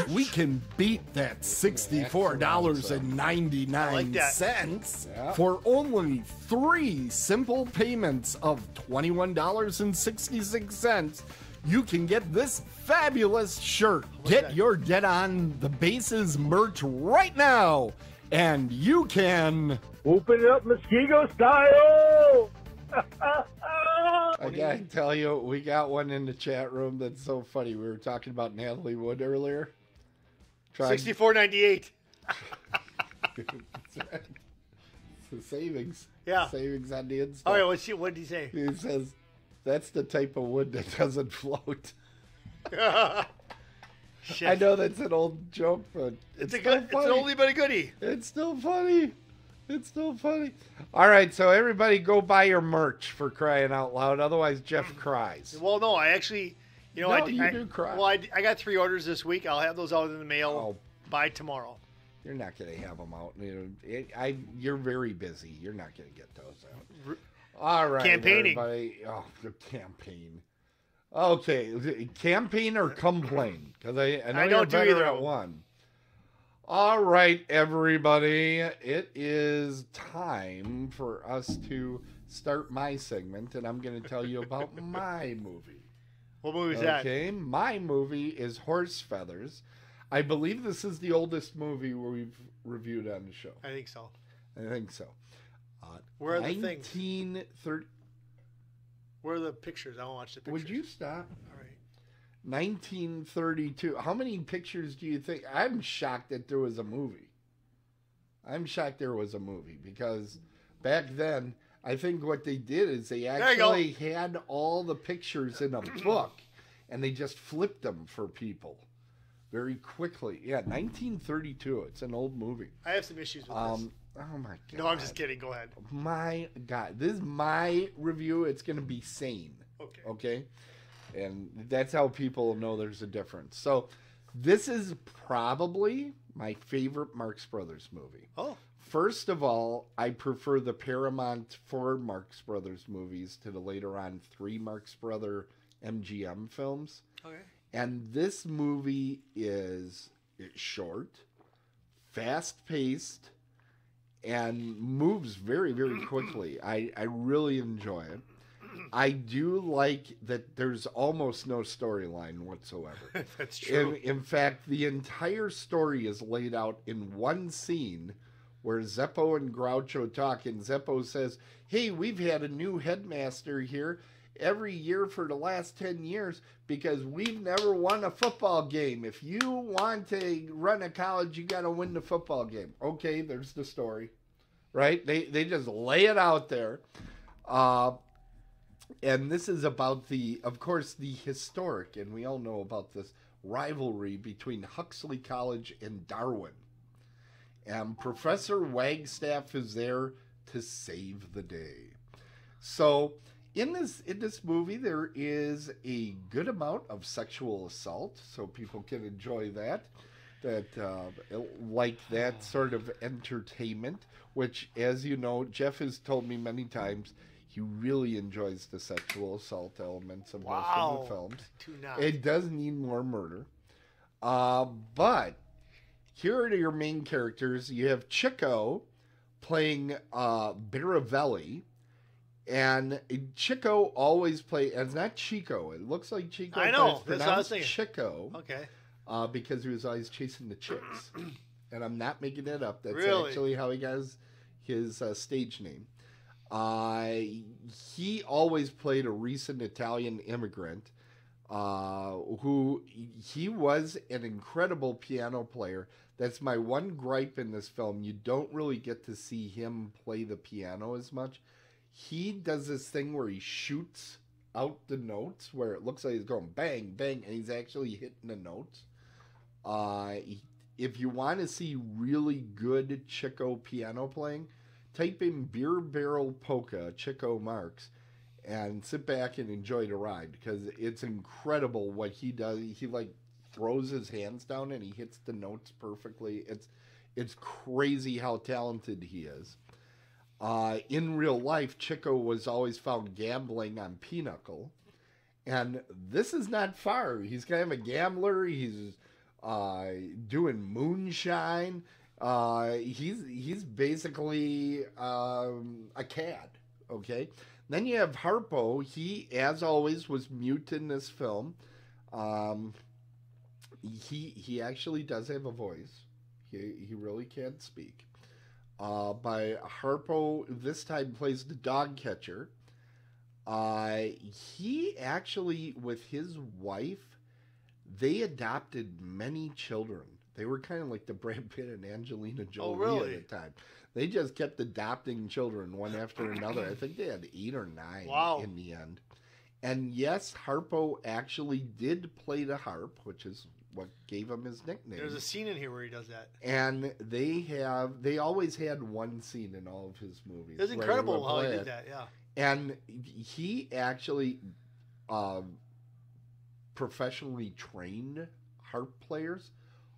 We can beat that $64.99 I like that. Yeah. for only 3 simple payments of $21.66. You can get this fabulous shirt. Get that? your Dead on the Bases merch right now, and you can. Open it up Muskego style. I gotta tell you, we got one in the chat room that's so funny. We were talking about Natalie Wood earlier. 64.98. It's the savings. Yeah. Savings on the install. Oh, yeah, what did he say? He says, that's the type of wood that doesn't float. Shit. I know that's an old joke, but It's still it's an funny. oldie but a goodie. It's still funny. It's still funny. All right, so everybody go buy your merch for crying out loud. Otherwise, Jeff cries. Well, no, I actually, No, I you do cry. Well, I got 3 orders this week. I'll have those out in the mail Oh. by tomorrow. You're not going to have them out. You're very busy. You're not going to get those out. All right, Campaigning. everybody. Oh, the campaign. Okay, campaign or complain? Because I know I you're don't do better either at of them. one. All right, everybody. It is time for us to start my segment, and I'm going to tell you about my movie. What movie is that? Okay, my movie is Horse Feathers. I believe this is the oldest movie we've reviewed on the show. I think so. I think so. Where are the things? 1930. Where are the pictures? I want to watch the pictures. Would you stop? All right. 1932. How many pictures do you think? I'm shocked that there was a movie. I'm shocked there was a movie because back then, I think what they did is they you go. actually had all the pictures in a book and they just flipped them for people very quickly. Yeah, 1932. It's an old movie. I have some issues with this. Oh my god. No, I'm just kidding. Go ahead. My god. This is my review. It's going to be sane. Okay. Okay? And that's how people know there's a difference. So, this is probably my favorite Marx Brothers movie. Oh. First of all, I prefer the Paramount 4 Marx Brothers movies to the later on 3 Marx Brother MGM films. Okay. And this movie it's short, fast-paced, and moves very, very quickly. I really enjoy it. I do like that there's almost no storyline whatsoever. That's true. In fact, the entire story is laid out in one scene where Zeppo and Groucho talk, and Zeppo says, hey, we've had a new headmaster here every year for the last 10 years because we've never won a football game. If you want to run a college, you got to win the football game. Okay, there's the story, right? They just lay it out there. And this is about of course, the historic, and we all know about this rivalry between Huxley College and Darwin. And Professor Wagstaff is there to save the day. So in this movie, there is a good amount of sexual assault, so people can enjoy that. Like that sort of entertainment, which, as you know, Jeff has told me many times, he really enjoys the sexual assault elements of most of the films. Do not. It does need more murder. But here are your main characters. You have Chico playing Baravelli. And Chico always plays, and it's not Chico. It looks like Chico. I but know. it's That's what I was pronounced thinking. Chico. Okay. Because he was always chasing the chicks. And I'm not making it up. That's Really? actually how he got his stage name. He always played a recent Italian immigrant who he was an incredible piano player. That's my one gripe in this film. You don't really get to see him play the piano as much. He does this thing where he shoots out the notes where it looks like he's going bang, bang, and he's actually hitting the notes. If you want to see really good Chico piano playing, type in Beer Barrel Polka, Chico Marx, and sit back and enjoy the ride, because it's incredible what he does. He like throws his hands down and he hits the notes perfectly. It's crazy how talented he is. In real life, Chico was always found gambling on Pinochle, and this is not far. He's kind of a gambler. He's doing moonshine. He's basically a cad. Okay. Then you have Harpo. He, as always, was mute in this film. He actually does have a voice. He really can't speak. By Harpo this time plays the dog catcher. He actually, with his wife, they adopted many children. They were kind of like the Brad Pitt and Angelina Jolie at the time. They just kept adopting children one after another. I think they had 8 or 9 in the end. And yes, Harpo actually did play the harp, which is what gave him his nickname. There's a scene in here where he does that. And they always had one scene in all of his movies. It's incredible how he did that, yeah. And he actually professionally trained harp players.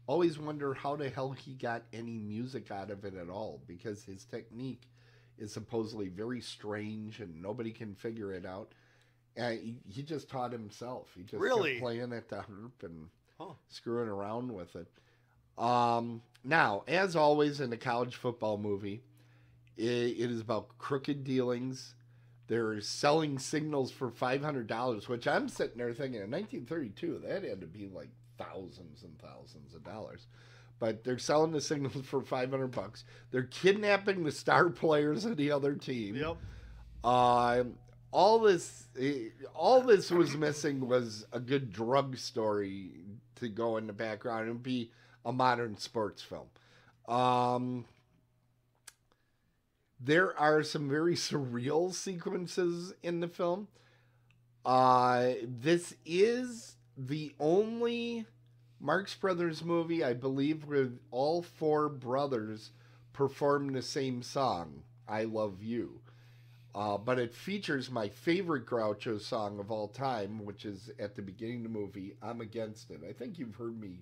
Always wonder how the hell he got any music out of it at all, because his technique is supposedly very strange and nobody can figure it out. And he just taught himself. He just kept playing at the harp and screwing around with it. Now, as always in a college football movie, it is about crooked dealings. They're selling signals for $500, which I'm sitting there thinking, in 1932, that had to be like thousands and thousands of dollars. But they're selling the signals for $500. They're kidnapping the star players of the other team. Yep. All this was missing was a good drug story to go in the background and be a modern sports film. There are some very surreal sequences in the film. This is the only Marx Brothers movie, I believe, where all 4 brothers perform the same song, I Love You. But it features my favorite Groucho song of all time, which is at the beginning of the movie, I'm Against It. I think you've heard me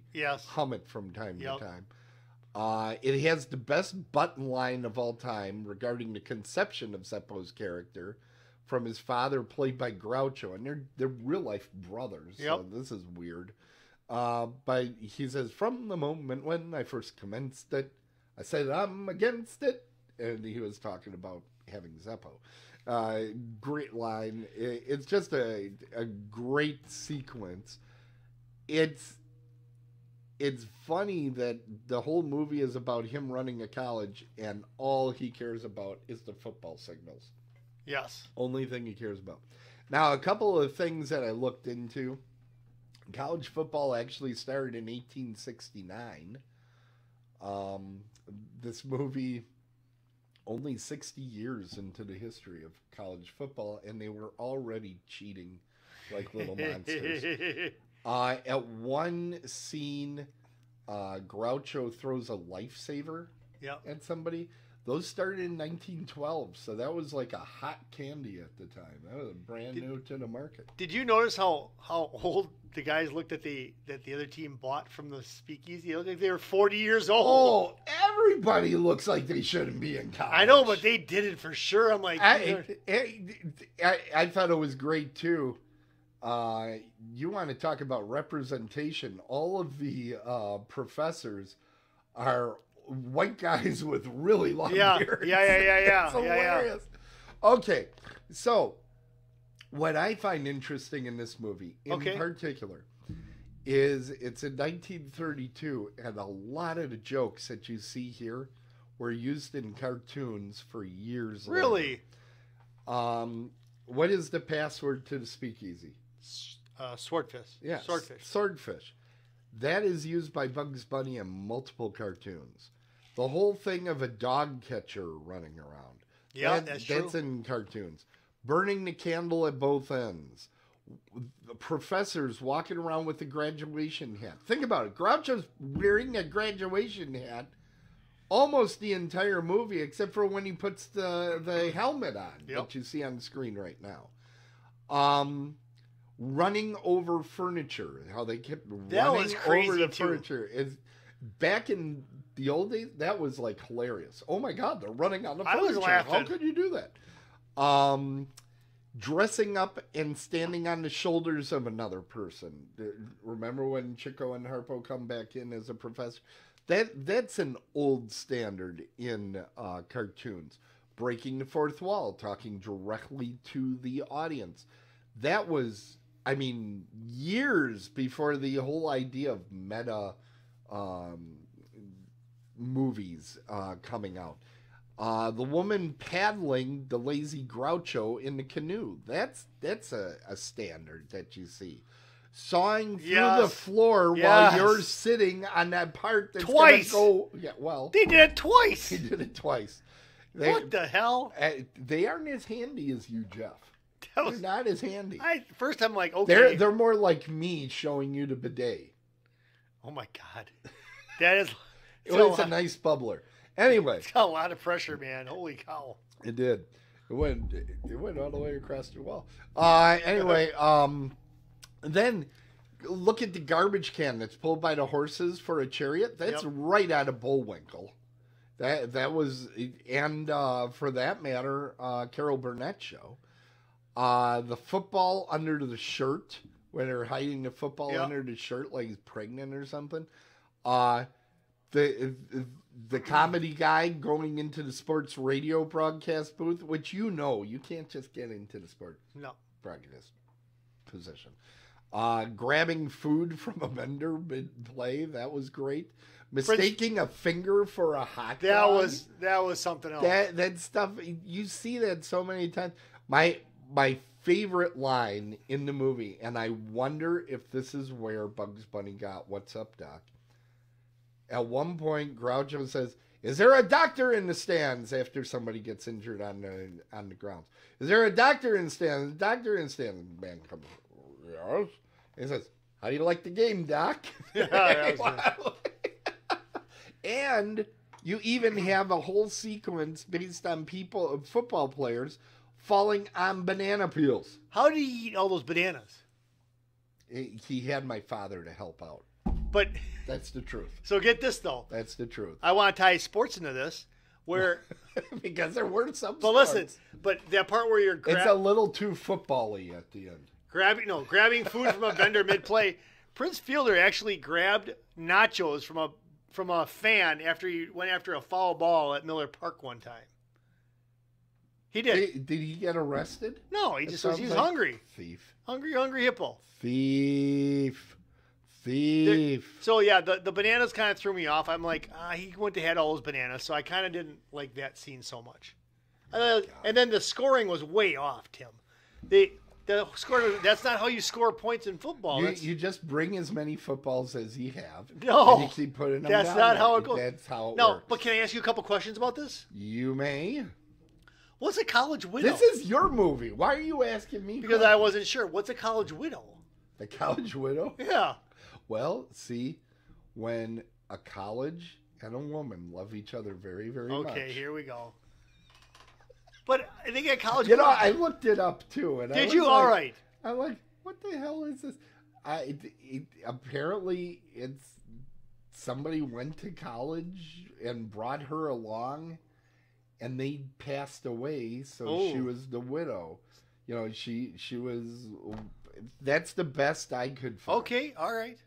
hum it from time to time. It has the best button line of all time regarding the conception of Zeppo's character from his father, played by Groucho, and they're real-life brothers, so this is weird. But he says, from the moment when I first commenced it, I said, I'm against it, and he was talking about having Zeppo. Great line. It's just a great sequence. It's funny that the whole movie is about him running a college, and all he cares about is the football signals. Yes. Only thing he cares about. Now, a couple of things that I looked into. College football actually started in 1869. This movie, only 60 years into the history of college football, and they were already cheating like little monsters. At one scene, Groucho throws a lifesaver at somebody. Those started in 1912, so that was like a hot candy at the time. That was brand new to the market. Did you notice how old the guys looked that the other team bought from the speakeasy? It looked like they were 40 years old. Oh, everybody looks like they shouldn't be in college. I know, but they did it for sure. I'm like, I thought it was great too. You want to talk about representation? All of the professors are white guys with really long beards. Yeah. It's hilarious. Okay, so what I find interesting in this movie, in particular, is it's in 1932, and a lot of the jokes that you see here were used in cartoons for years. Really? Later. What is the password to the speakeasy? Swordfish. Yeah, Swordfish. That is used by Bugs Bunny in multiple cartoons. The whole thing of a dog catcher running around. Yeah, that's true. That's in cartoons. burning the candle at both ends. The professors walking around with a graduation hat. Think about it. Groucho's wearing a graduation hat almost the entire movie, except for when he puts the helmet on that you see on the screen right now. Running over furniture. How they kept running over the furniture. Back in the old days, that was like hilarious. Oh my God, they're running on the furniture. I was laughing. How could you do that? Dressing up and standing on the shoulders of another person. Remember when Chico and Harpo come back in as a professor? That's an old standard in cartoons. Breaking the fourth wall, talking directly to the audience. That was, I mean, years before the whole idea of meta movies coming out. The woman paddling the lazy Groucho in the canoe. That's a standard that you see. Sawing through the floor while you're sitting on that part that's twice. Gonna go. Yeah, well, they did it twice. He did it twice. What the hell? They aren't as handy as you, Jeff. They're not as handy. First, I'm like, okay. They're more like me showing you the bidet. Oh my God, that is. It was a nice bubbler. Anyway, it's got a lot of pressure, man. Holy cow! It did. It went all the way across the wall. Anyway, then look at the garbage can that's pulled by the horses for a chariot. That's right out of Bullwinkle. That was, and for that matter, Carol Burnett's show. The football under the shirt, when they're hiding the football under the shirt like he's pregnant or something. The comedy guy going into the sports radio broadcast booth, which you can't just get into the sports broadcast position. Grabbing food from a vendor mid-play, that was great. Mistaking a finger for a hot dog. That was something else. That stuff, you see that so many times. My favorite line in the movie, and I wonder if this is where Bugs Bunny got "What's up, Doc?" At one point, Groucho says, "Is there a doctor in the stands?" After somebody gets injured on the grounds. "Is there a doctor in the stands?" "Doctor in the stands." The man comes, "Yes." He says, "How do you like the game, Doc?" And you even have a whole sequence based on football players falling on banana peels. How did he eat all those bananas? He had my father to help out. But that's the truth. So get this, though. That's the truth. I want to tie sports into this, where because there were some. But sports. Listen, but that part where you're it's a little too football-y at the end. Grabbing food from a vendor mid-play. Prince Fielder actually grabbed nachos from a fan after he went after a foul ball at Miller Park one time. He did. Did he get arrested? No, he just was hungry. Thief. Hungry hippo. Thief. So yeah, the bananas kind of threw me off. I'm like, he went to had all those bananas, so I kind of didn't like that scene so much. And then the scoring was way off, Tim. The score, that's not how you score points in football. You just bring as many footballs as you have. No, and you keep putting them that's down not there. how it goes. That's how it no, works. But can I ask you a couple questions about this? You may. What's a college widow? This is your movie. Why are you asking me? Because I wasn't sure. What's a college widow? A college widow? Yeah. Well, see, when a college and a woman love each other very, very much. Okay, here we go. But I think a college widow. I looked it up too. And Did you? All right. I'm like, what the hell is this? Apparently, it's somebody went to college and brought her along, and they passed away, so she was the widow. She was. That's the best I could find. Okay, all right.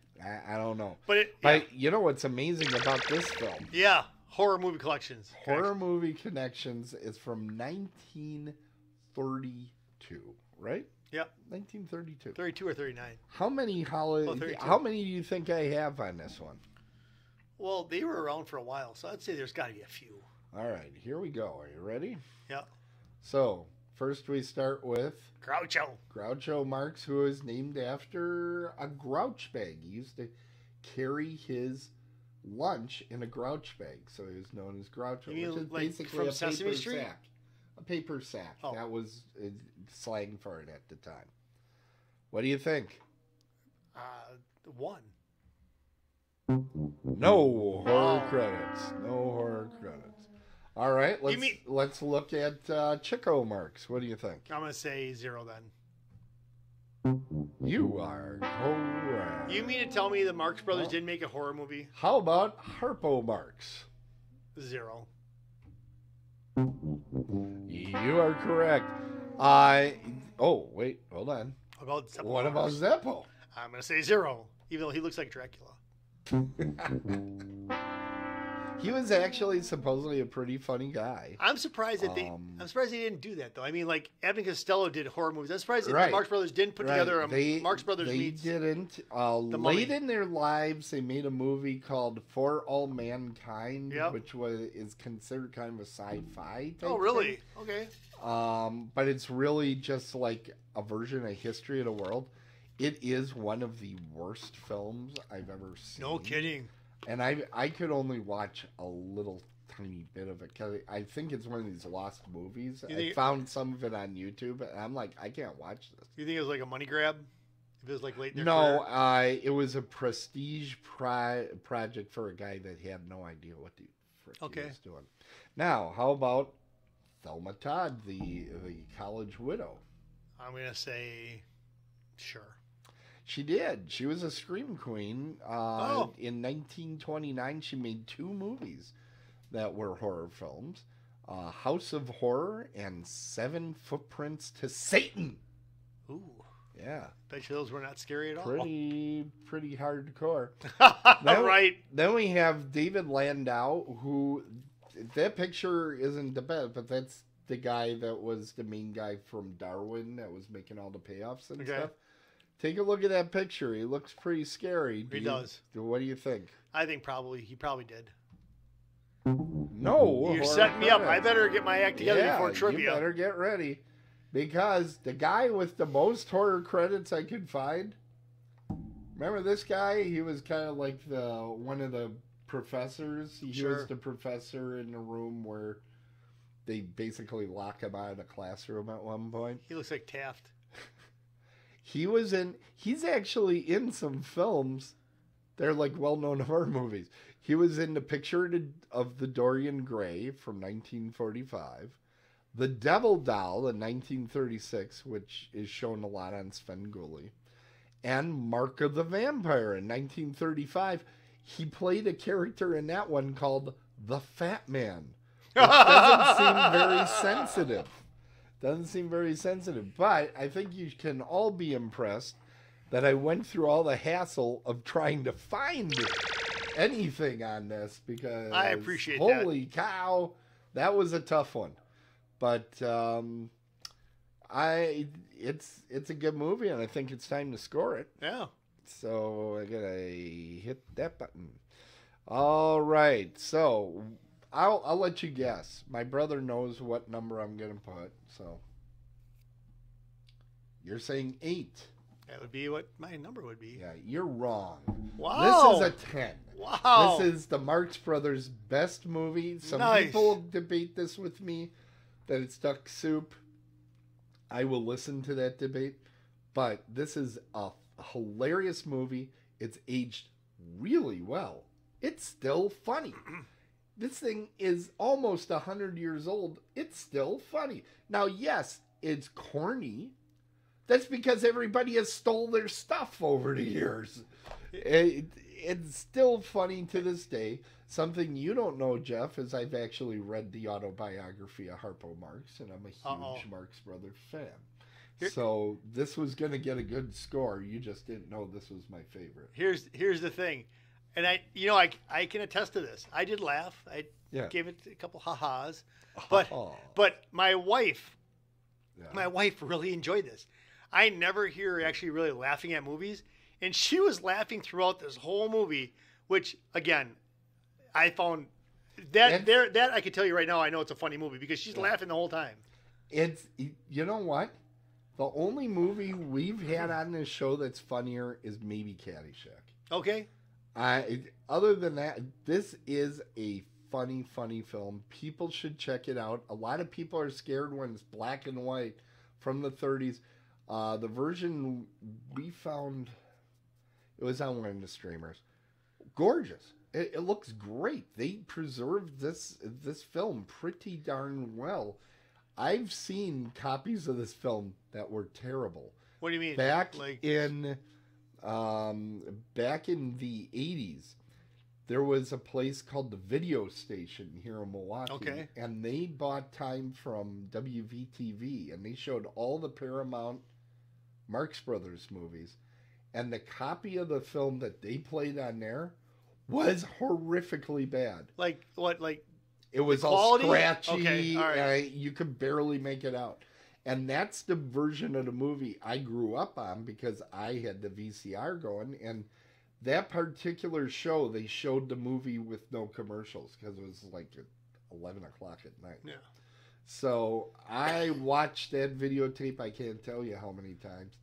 I don't know, but you know what's amazing about this film? Yeah, horror movie collections. Horror movie connections is from 1932, right? Yep. 1932. 32 or 39. How many How many do you think I have on this one? Well, they were around for a while, so I'd say there's got to be a few. All right, here we go. Are you ready? Yeah. So, first we start with Groucho. Groucho Marx, who is named after a grouch bag. He used to carry his lunch in a grouch bag, so he was known as Groucho, which is basically from a Sesame paper Street? sack. A paper sack. Oh. That was slang for it at the time. What do you think? 1. No horror credits. No horror credits. All right, let's look at Chico marks. What do you think? I'm gonna say 0 then. You are correct. You mean to tell me the Marx Brothers didn't make a horror movie? How about Harpo marks? 0. You are correct. Oh, wait, hold on. What about Zeppo? I'm going to say 0, even though he looks like Dracula. He was actually supposedly a pretty funny guy. I'm surprised that I'm surprised they didn't do that though. I mean, like Abbott and Costello did horror movies. I'm surprised that the Marx Brothers didn't put together a Marx Brothers meets. They didn't. Late in their lives, they made a movie called For All Mankind, which is considered kind of a sci-fi type Oh, really? thing. Okay. But it's really just like a version of History of the World. It is one of the worst films I've ever seen. No kidding. And I could only watch a little tiny bit of it because I think it's one of these lost movies. I found some of it on YouTube, and I'm like, I can't watch this. You think it was like a money grab? If it was like late in their No, career? it was a prestige project for a guy that had no idea what the frick he was doing. Now, how about Thelma Todd, the college widow? I'm going to say sure. She did. She was a scream queen. In 1929, she made 2 movies that were horror films. House of Horror and 7 Footprints to Satan. Ooh. Yeah. Bet you those were not scary at all. Pretty hardcore. Right. Then we have David Landau, who, that picture isn't the best, but that's the guy that was the main guy from Darwin that was making all the payoffs and stuff. Take a look at that picture. He looks pretty scary. He does. What do you think? I think he probably did. No. You're setting me up. I better get my act together before trivia. You better get ready. Because the guy with the most horror credits I could find, remember this guy? He was kind of like one of the professors. He was the professor in the room where they basically lock him out of the classroom at one point. He looks like Taft. He's actually in some films. They're like well-known horror movies. He was in The Picture of the Dorian Gray from 1945. The Devil Doll in 1936, which is shown a lot on Svengoolie. And Mark of the Vampire in 1935. He played a character in that one called The Fat Man. Which doesn't seem very sensitive. Doesn't seem very sensitive, but I think you can all be impressed that I went through all the hassle of trying to find anything on this because I appreciate holy cow, that was a tough one. But it's a good movie, and I think it's time to score it. Yeah. So I gotta hit that button. All right, so I'll let you guess. My brother knows what number I'm going to put, so. You're saying 8. That would be what my number would be. Yeah, you're wrong. Wow. This is a 10. Wow. This is the Marx Brothers' best movie. Some people debate this with me, that it's duck soup. I will listen to that debate. But this is a hilarious movie. It's aged really well. It's still funny. This thing is almost 100 years old. It's still funny. Now, yes, it's corny. That's because everybody has stole their stuff over the years. It's still funny to this day. Something you don't know, Jeff, is I've actually read the autobiography of Harpo Marx, and I'm a huge Marx Brothers fan. So this was going to get a good score. You just didn't know this was my favorite. Here's the thing. And I can attest to this. I did laugh. I gave it a couple ha-has. But my wife really enjoyed this. I never hear her actually really laughing at movies. And she was laughing throughout this whole movie, which, again, I found that I can tell you right now, I know it's a funny movie because she's laughing the whole time. You know what? The only movie we've had on this show that's funnier is maybe Caddyshack. Okay. Other than that, this is a funny, funny film. People should check it out. A lot of people are scared when it's black and white from the 30s. The version we found, it was on one of the streamers. Gorgeous. It looks great. They preserved this film pretty darn well. I've seen copies of this film that were terrible. What do you mean? Back in the 80s, there was a place called the Video Station here in Milwaukee. Okay. And they bought time from WVTV, and they showed all the Paramount Marx Brothers movies. And the copy of the film that they played on there was horrifically bad. Like what? Like it was all scratchy. Okay, all right. You could barely make it out. And that's the version of the movie I grew up on because I had the VCR going. And that particular show, they showed the movie with no commercials because it was like at 11 o'clock at night. Yeah. So I watched that videotape, I can't tell you how many times.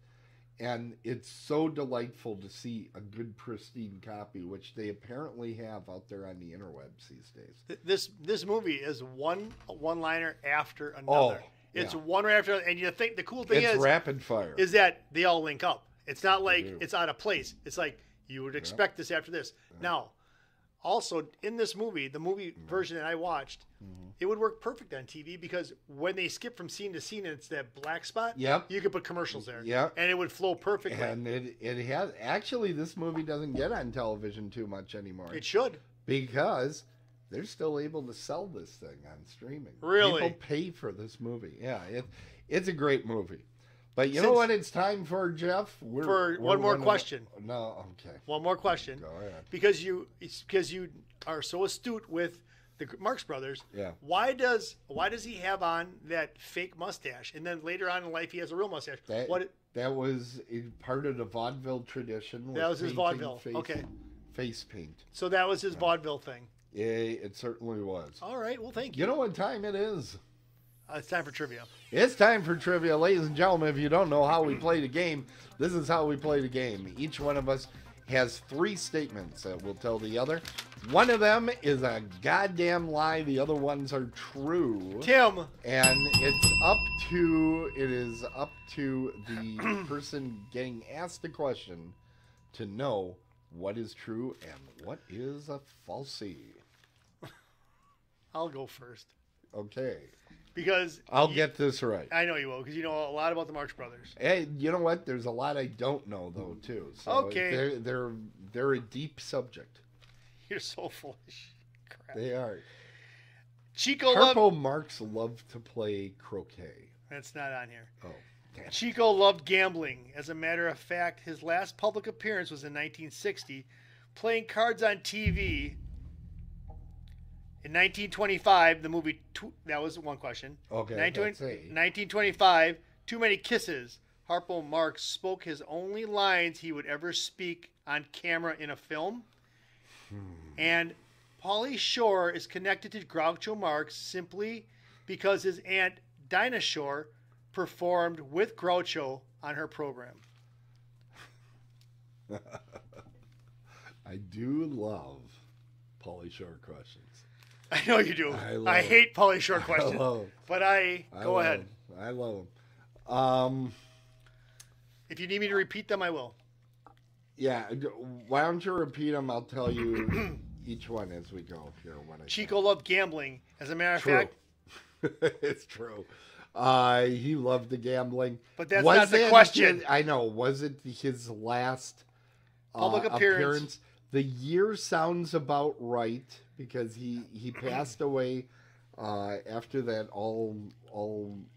And it's so delightful to see a good, pristine copy, which they apparently have out there on the interwebs these days. This movie is one-liner after another. Oh, it's yeah. one right after another. And you think the cool thing it's is rapid fire. Is that they all link up. It's not like it's out of place. It's like you would expect this after this. Now, also in this movie, the movie version that I watched, it would work perfect on TV because when they skip from scene to scene and it's that black spot, you could put commercials there. And it would flow perfectly. And it has actually this movie doesn't get on television too much anymore. It should. Because they're still able to sell this thing on streaming. Really? People pay for this movie. Yeah, it's a great movie. But you know what it's time for, Jeff? We're one more question. No, okay. One more question. Go ahead. Because you are so astute with the Marx Brothers. Yeah. Why does he have on that fake mustache, and then later on in life he has a real mustache? That was part of the vaudeville tradition. That was his vaudeville. Face paint. So that was his vaudeville thing. Yeah, it certainly was. All right. Well, thank you. You know what time it is? It's time for trivia. It's time for trivia. Ladies and gentlemen, if you don't know how we play the game, this is how we play the game. Each one of us has 3 statements that we'll tell the other. One of them is a goddamn lie. The other ones are true. Tim. And it is up to the person getting asked the question to know what is true and what is a falsie. I'll go first. Okay. Because I'll get this right. I know you will, because you know a lot about the Marx Brothers. Hey, you know what? There's a lot I don't know though too. So okay. They're a deep subject. You're so full of crap. They are. Harpo Marx loved to play croquet. That's not on here. Oh. Damn. Chico loved gambling. As a matter of fact, his last public appearance was in 1960, playing cards on TV. In 1925, the movie... that was one question. Okay, 1925, Too Many Kisses. Harpo Marx spoke his only lines he would ever speak on camera in a film. And Pauly Shore is connected to Groucho Marx simply because his aunt Dinah Shore performed with Groucho on her program. I do love Pauly Shore questions. I know you do. I hate Pauly Shore questions. But go ahead. I love them. If you need me to repeat them, I will. Yeah. Why don't you repeat them? I'll tell you each one as we go here. Chico loved gambling. As a matter of fact. It's true. He loved the gambling. But that's not the question. I know. Was it his last public appearance? The year sounds about right because he passed away after that all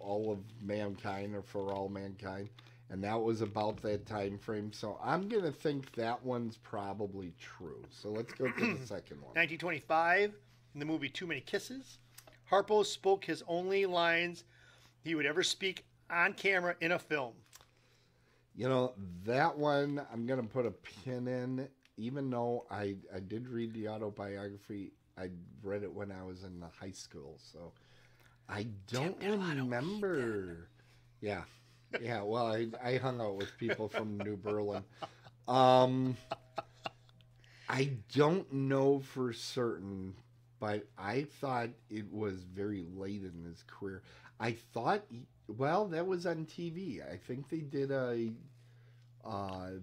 of mankind or for all mankind, and that was about that time frame. So I'm gonna think that one's probably true. So let's go to the second one. 1925, in the movie Too Many Kisses, Harpo spoke his only lines he would ever speak on camera in a film. You know, that one I'm gonna put a pin in. Even though I did read the autobiography, I read it when I was in the high school, so I don't remember. Yeah. Well, I hung out with people from New Berlin. I don't know for certain, but I thought it was very late in his career. I thought, well, that was on TV. I think they did a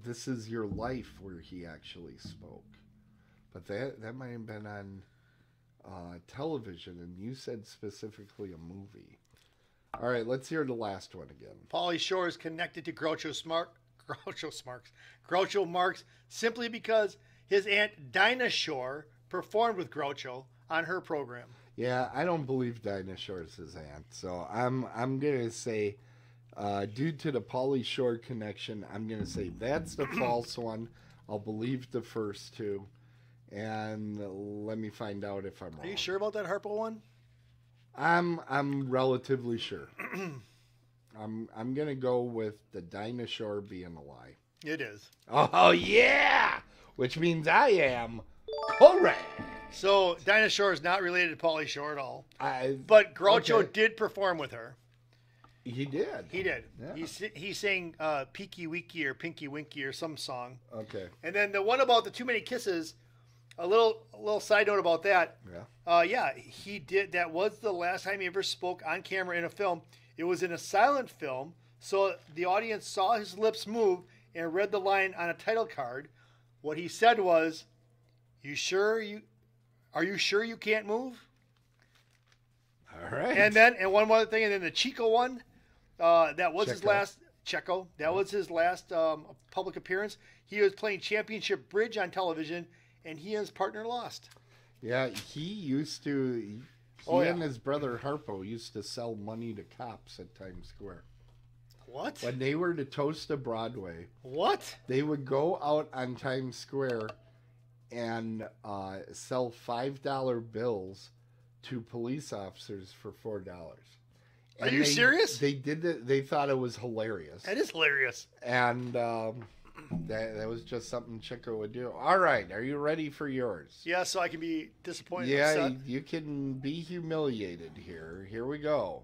This Is Your Life where he actually spoke. But that might have been on television, and you said specifically a movie. All right, let's hear the last one again. Pauly Shore is connected to Groucho Marx simply because his aunt Dinah Shore performed with Groucho on her program. Yeah, I don't believe Dinah Shore's his aunt, so I'm gonna say, due to the Pauly Shore connection, I'm gonna say that's the false one. I'll believe the first two, and let me find out if I'm wrong. Are you sure about that Harpo one? I'm relatively sure. I'm gonna go with the Dinah Shore being a lie. It is. Oh yeah, which means I am correct. So Dinah Shore is not related to Pauly Shore at all. But Groucho did perform with her. He did. He did. Yeah. He sang Peeky Weeky or Pinky Winky or some song. Okay. And then the one about the Too Many Kisses, a little side note about that. Yeah. He did. That was the last time he ever spoke on camera in a film. It was in a silent film, so the audience saw his lips move and read the line on a title card. What he said was, Are you sure you can't move? All right. And one more thing, and then the Chico one, that was his last Checo. That was his last public appearance. He was playing championship bridge on television, and he and his partner lost. Yeah, he used to. He and his brother Harpo used to sell money to cops at Times Square. What? When they were to toast to Broadway. What? They would go out on Times Square and sell $5 bills to police officers for $4. Are you serious? They did it. They thought it was hilarious. That is hilarious. And that was just something Chico would do. All right, are you ready for yours? Yeah, so I can be disappointed. Yeah, upset. you can be humiliated here. Here we go.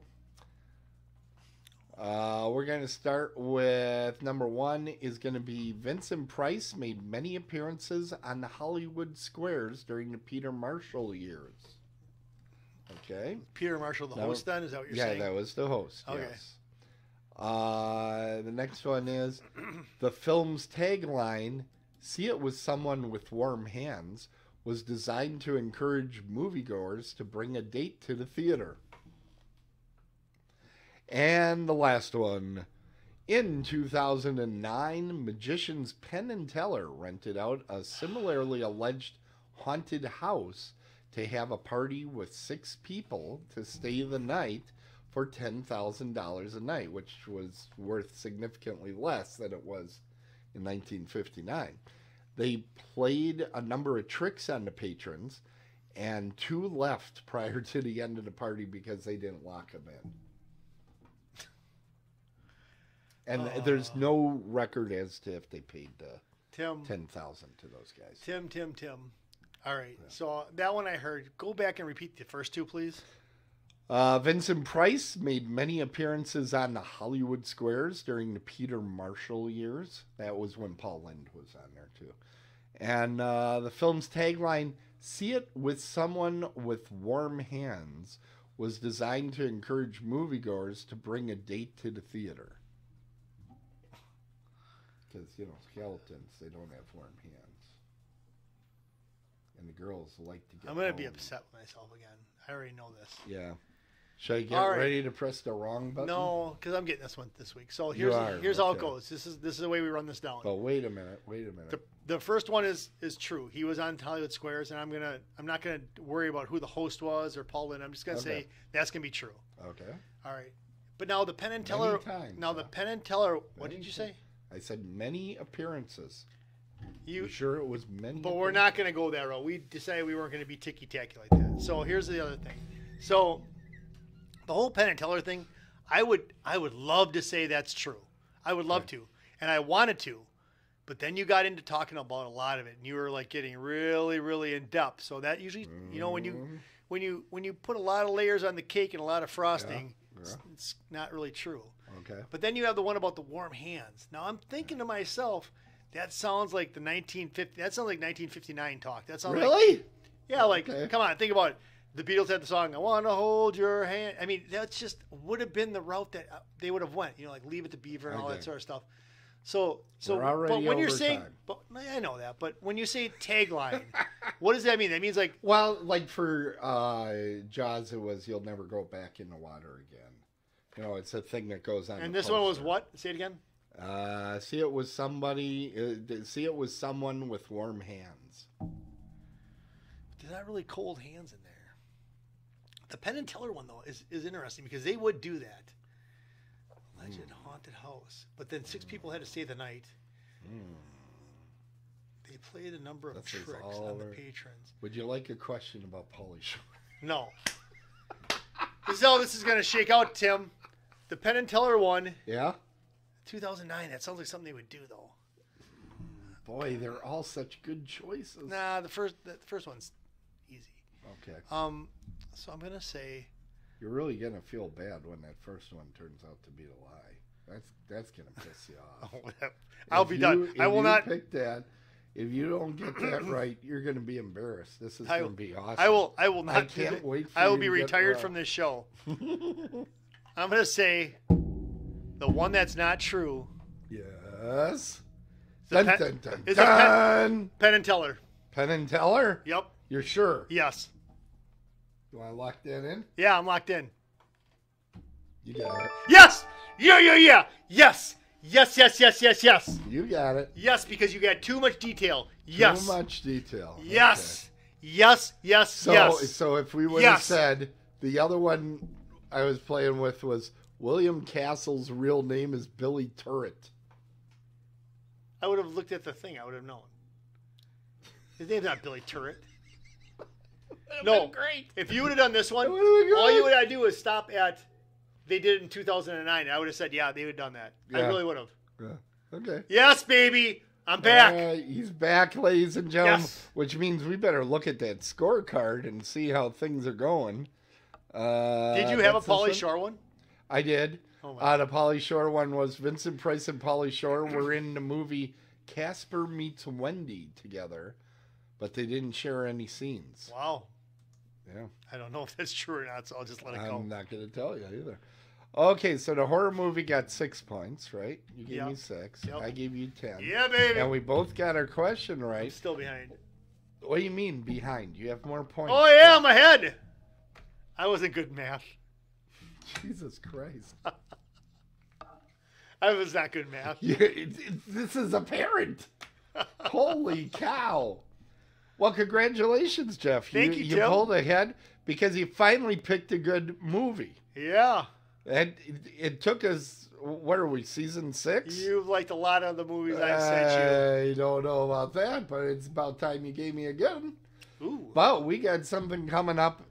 We're going to start with number one is going to be Vincent Price made many appearances on the Hollywood squares during the Peter Marshall years. Okay. Peter Marshall, the host, then? Is that what you're saying? Yeah, that was the host. Okay. Yes. The next one is the film's tagline, "See it with someone with warm hands," was designed to encourage moviegoers to bring a date to the theater. And the last one. In 2009, magicians Penn and Teller rented out a similarly alleged haunted house to have a party with 6 people to stay the night for $10,000 a night, which was worth significantly less than it was in 1959. They played a number of tricks on the patrons, and 2 left prior to the end of the party because they didn't lock them in. And there's no record as to if they paid $10,000 to those guys. Tim. All right. Yeah. So that one I heard. Go back and repeat the first 2, please. Vincent Price made many appearances on the Hollywood squares during the Peter Marshall years. That was when Paul Lynde was on there, too. And the film's tagline, "See it with someone with warm hands," was designed to encourage moviegoers to bring a date to the theater. Because, skeletons, they don't have warm hands. And the girls like to get I'm going to home. be upset with myself again. I already know this. Yeah. Should I get ready to press the wrong button? No, because I'm getting this one this week. So here's how it goes. This is the way we run this down. But wait a minute. The first one is true. He was on Hollywood Squares, and I'm not gonna worry about who the host was or Paul Lynde. I'm just gonna say that's gonna be true. Okay. All right. But now the Penn and Teller. The Penn and Teller. What did you say? I said many appearances. You sure it was many? But we're not gonna go that route. We decided we weren't gonna be ticky-tacky like that. So here's the other thing. So the whole Penn and Teller thing, I would love to say that's true. I would love to, and I wanted to, but then you got into talking about a lot of it, and you were like getting really, really in depth. So that usually, when you put a lot of layers on the cake and a lot of frosting, it's not really true. Okay. But then you have the one about the warm hands. Now I'm thinking to myself, that sounds like 1959 talk. That sounds really? Yeah, like, Okay. come on, think about it. The Beatles had the song, I Want to Hold Your Hand. I mean, that's just would have been the route that they would have went. You know, like Leave It to Beaver and all that Okay. sort of stuff. So We're already but when you're over saying, time. but I know that, but when you say tagline, what does that mean? That means like, Well, like for Jaws, it was "You'll never go back in the water again." You know, it's a thing that goes on. and the this one was poster. what? Say it again. See, it was somebody. See, it was someone with warm hands. There's not really cold hands in there. The Penn and Teller one though is interesting because they would do that. Legend haunted house, but then 6 people had to stay the night. They played a number of This is tricks all on the right. patrons. Would you like a question about Pauly Shore? No. This is how this is going to shake out, Tim. The Penn and Teller one, Yeah. 2009. That sounds like something they would do though. Boy, they're all such good choices. Nah, the first one's easy. Okay. So I'm gonna say You're really gonna feel bad when that first one turns out to be a lie. That's gonna piss you off. I'll If be you- done. I if will you not. pick that. If you don't get that right, you're gonna be embarrassed. This is I gonna will- be awesome. I will not. I do can't that. wait for I will you be to get it retired wrong. from this show. I'm gonna say the one that's not true. Yes. The Dun, Penn- dun, dun, is it dun. Penn and Teller. Penn and Teller? Yep. You're sure? Yes. Do I lock that in? Yeah, I'm locked in. You got it. Yes. Yeah. Yes. Yes. You got it. Yes, because you got too much detail. Yes. Too much detail. Yes. Yes. So, yes. so if we would have Yes. said the other one I was playing with was William Castle's real name is Billy Turret. I would have looked at the thing. I would have known. His name's not Billy Turret. No. Great. If you would have done this one, That would've been all you great. would have to do is stop at. They did it in 2009. I would have said, yeah, they would have done that. I Yeah. really would have. Yeah. Okay. Yes, baby. I'm back. He's back, ladies and gentlemen. Yes. Which means we better look at that scorecard and see how things are going. Did you have a that's this Pauly one? Shore one? I did. Oh my The Pauly Shore one was Vincent Price and Pauly Shore were in the movie Casper Meets Wendy together, but they didn't share any scenes. Wow. Yeah. I don't know if that's true or not, so I'll just let it go. I'm not going to tell you either. Okay, so the horror movie got 6 points, right? You gave me Yep. 6. Yep. I gave you 10. Yeah, baby. And we both got our question I'm right. still behind. What do you mean behind? You have more points. Oh, yeah, I'm ahead. I wasn't good at math. Jesus Christ. I was not good at math. This is apparent. Holy cow. Well, congratulations, Jeff. Thank you, You Tim. pulled ahead because you finally picked a good movie. Yeah. And it took us, what are we, season 6? You've liked a lot of the movies I've sent I don't know about that, but it's about time you gave me a good one. you. Ooh. But we got something coming up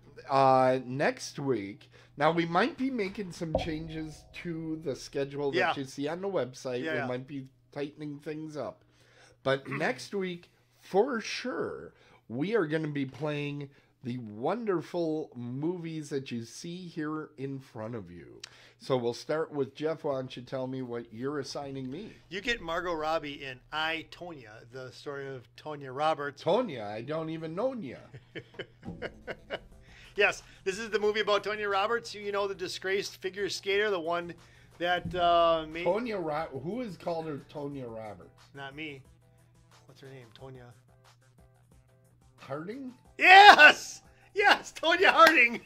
next week. Now, we might be making some changes to the schedule that Yeah. you see on the website. Yeah. We might be tightening things up. But next week, for sure, we are going to be playing the wonderful movies that you see here in front of you. So we'll start with Jeff. Why don't you tell me what you're assigning me? You get Margot Robbie in I, Tonya, the story of Tonya Roberts. Tonya, I don't even know ya. Yes, this is the movie about Tonya Roberts. You know, the disgraced figure skater, the one that made... Who is called her Tonya Roberts? Not me. What's her name? Tonya. Harding? Yes! Yes, Tonya Harding.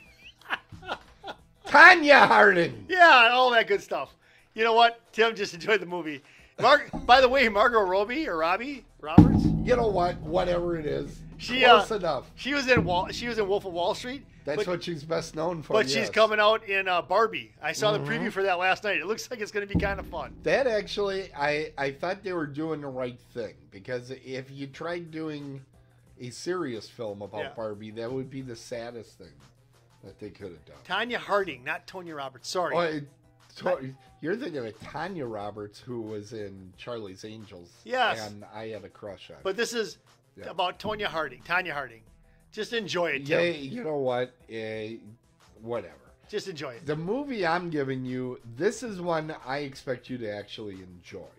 Tanya Harding! Yeah, all that good stuff. You know what? Tim just enjoyed the movie. By the way, Margot Robbie or Robbie Roberts. You know what? Whatever it is. She, Close enough. She was in Wolf of Wall Street. That's what she's best known for. But she's yes. coming out in Barbie. I saw the preview for that last night. It looks like it's going to be kind of fun. That actually, I thought they were doing the right thing. Because if you tried doing a serious film about Yeah. Barbie, that would be the saddest thing that they could have done. Tanya Harding, not Tonya Roberts. Sorry. You're thinking of Tanya Roberts, who was in Charlie's Angels. Yes. And I had a crush on. But this is Yeah. about Tanya Harding. Just enjoy it, Yeah, Tim. you know what? Whatever. Just enjoy it. The movie I'm giving you, this is one I expect you to actually enjoy.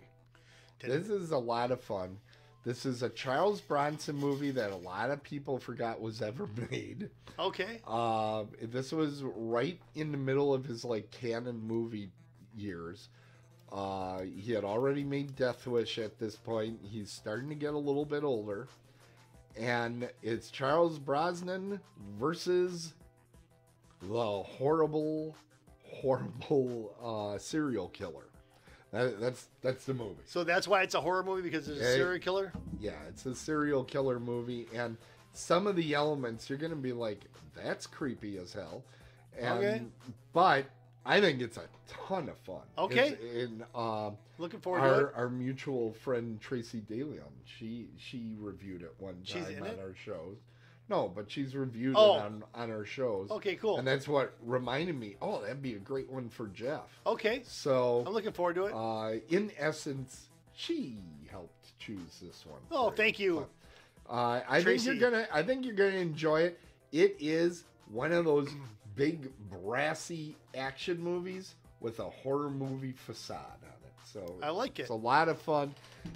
This is a lot of fun. This is a Charles Bronson movie that a lot of people forgot was ever made. Okay. This was right in the middle of his like canon movie years. He had already made Death Wish at this point. He's starting to get a little bit older. And it's Charles Brosnan versus the horrible serial killer. That's the movie. So that's why it's a horror movie, because there's a serial killer? Yeah, it's a serial killer movie, and some of the elements you're going to be like, that's creepy as hell. And, but I think it's a ton of fun. Okay. Looking forward to it. Our mutual friend Tracy DeLeon, she reviewed it one time on our shows. No, but she's reviewed it on our shows. Okay, cool. And that's what reminded me, that'd be a great one for Jeff. Okay. So I'm looking forward to it. In essence, she helped choose this one. Oh, thank you. I think you're gonna enjoy it. It is one of those big brassy action movies with a horror movie facade on it. So I like it. It's a lot of fun.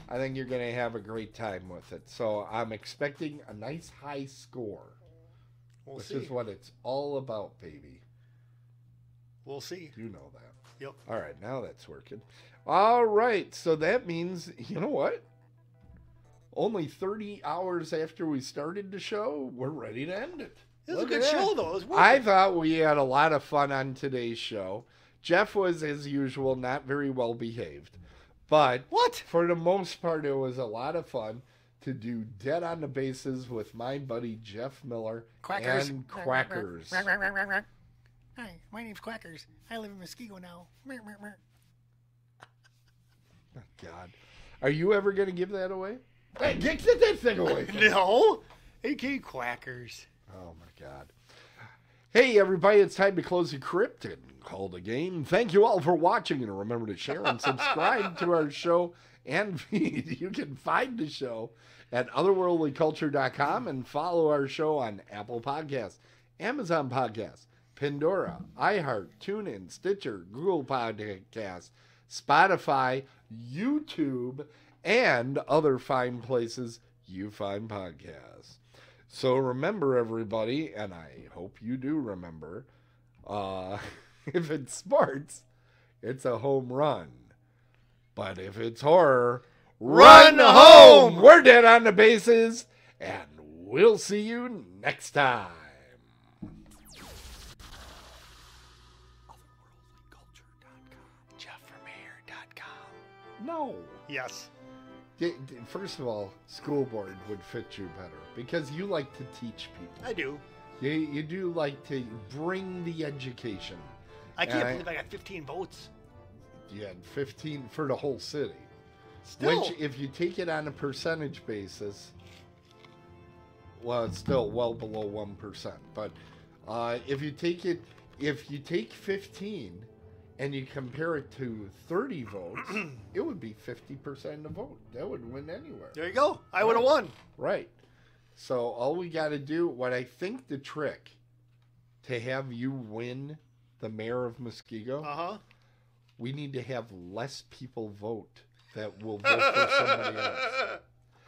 I think you're going to have a great time with it. So I'm expecting a nice high score. This is what it's all about, baby. We'll see. You know that. Yep. All right, now that's working. All right, so that means, you know what? Only 30 hours after we started the show, we're ready to end it. It was a good show, though. It was worth I it. thought we had a lot of fun on today's show. Jeff was, as usual, not very well behaved. But for the most part, it was a lot of fun to do Dead on the Bases with my buddy Jeff Miller and Quackers. Hi, my name's Quackers. I live in Muskego now. Oh, God. Are you ever going to give that away? Hey, get that thing away. No. AK Quackers. Oh, my God. Hey, everybody, it's time to close the crypt and call the game. Thank you all for watching, and remember to share and subscribe to our show and feed. You can find the show at otherworldlyculture.com and follow our show on Apple Podcasts, Amazon Podcasts, Pandora, iHeart, TuneIn, Stitcher, Google Podcasts, Spotify, YouTube, and other fine places you find podcasts. So remember, everybody, and I hope you do remember, if it's sports, it's a home run. But if it's horror, run home! We're Dead on the Bases, and we'll see you next time. No. Yes. First of all, school board would fit you better because you like to teach people. I do. You do like to bring the education. I can't believe I got 15 votes. You had 15 for the whole city. Still. Which, if you take it on a percentage basis, well, it's still well below 1%. But if you take 15 and you compare it to 30 votes, it would be 50% the vote. That would win anywhere. There you go. I would have won. Right. So all we got to do, what I think the trick to have you win the mayor of Muskego, we need to have less people vote that will vote for somebody else.